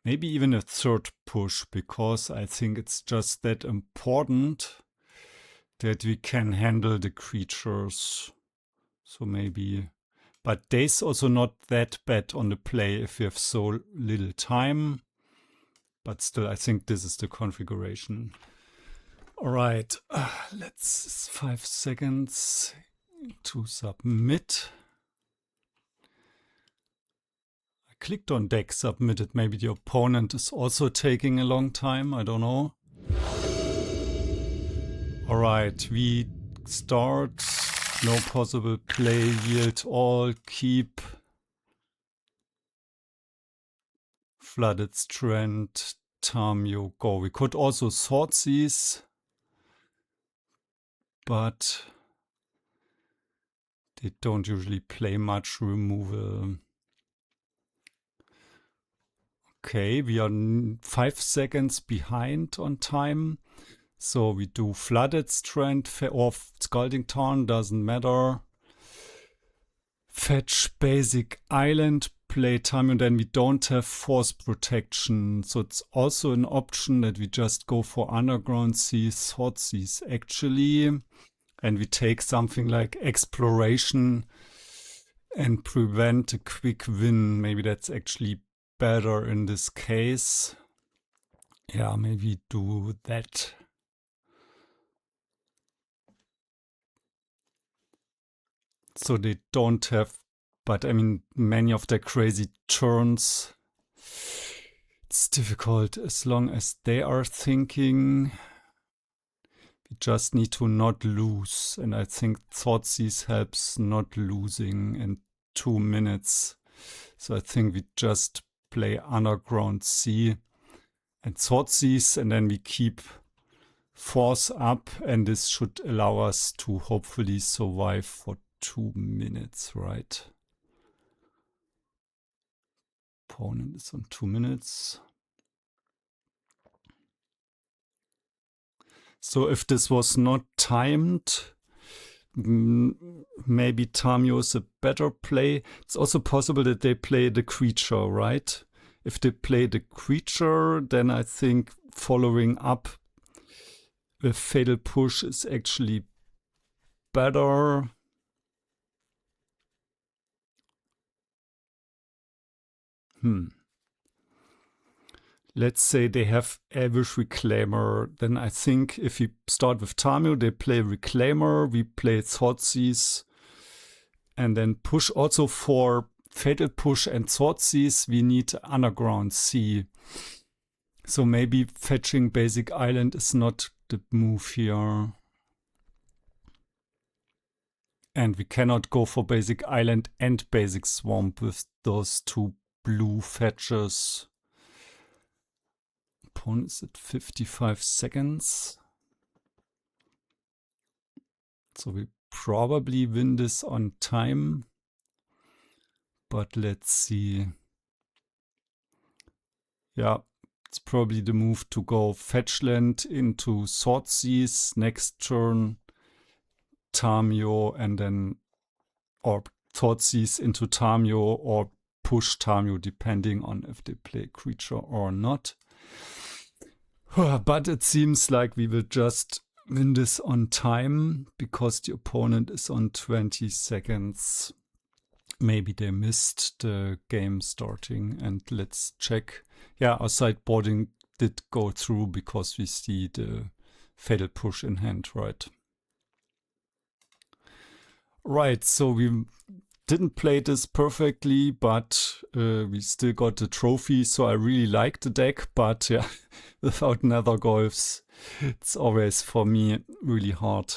Maybe even a third push, because I think it's just that important that we can handle the creatures. So maybe... But Daze also not that bad on the play if we have so little time. But still, I think this is the configuration. Alright, let's 5 seconds to submit. I clicked on deck submitted. Maybe the opponent is also taking a long time. I don't know. Alright, we start. No possible play, yield all, keep. Flooded Strand, Tamiyo, go. We could also Thoughtseize, but they don't usually play much removal. Okay, we are 5 seconds behind on time. So we do Flooded Strand or Scalding Tarn, doesn't matter. Fetch Basic Island, play Tamiyo, and then we don't have Force Protection. So it's also an option that we just go for Underground Seas, Thoughtseize actually. And we take something like Exploration and prevent a quick win. Maybe that's actually better in this case. Yeah, maybe do that. So they don't have, but I mean, many of their crazy turns. It's difficult as long as they are thinking. We just need to not lose. And I think Thoughtseize helps not losing in 2 minutes. So I think we just play Underground Sea and Thoughtseize, and then we keep Force up, and this should allow us to hopefully survive for 2 minutes, right? Opponent is on 2 minutes. So if this was not timed, maybe Tamiyo is a better play. It's also possible that they play the creature, right? If they play the creature, then I think following up with Fatal Push is actually better. Let's say they have Elvish Reclaimer, then I think if we start with Tamiyo, they play Reclaimer, we play Thoughtseize, And then push also for Fatal Push and Thoughtseize, we need Underground Sea. So maybe fetching Basic Island is not the move here. And we cannot go for Basic Island and Basic Swamp with those two blue fetches. Opponent is at 55 seconds. So we probably win this on time. But let's see. Yeah, it's probably the move to go Fetchland into Thoughtseize next turn. Tamiyo and then, or Thoughtseize into Tamiyo or push Tamiyo depending on if they play creature or not. But it seems like we will just win this on time because the opponent is on 20 seconds. Maybe they missed the game starting, and let's check. Yeah, our sideboarding did go through because we see the Fatal Push in hand, right? Right, so we didn't play this perfectly, but we still got the trophy, so I really like the deck, but yeah, without Nethergoyfs, it's always, for me, really hard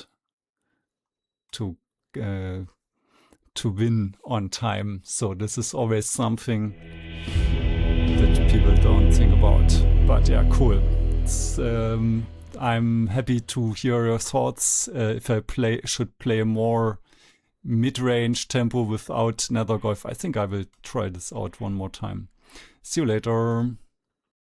to win on time. So this is always something that people don't think about. But yeah, cool. It's, I'm happy to hear your thoughts. If I should play more mid-range tempo without Nethergoyf, I think I will try this out one more time. See you later.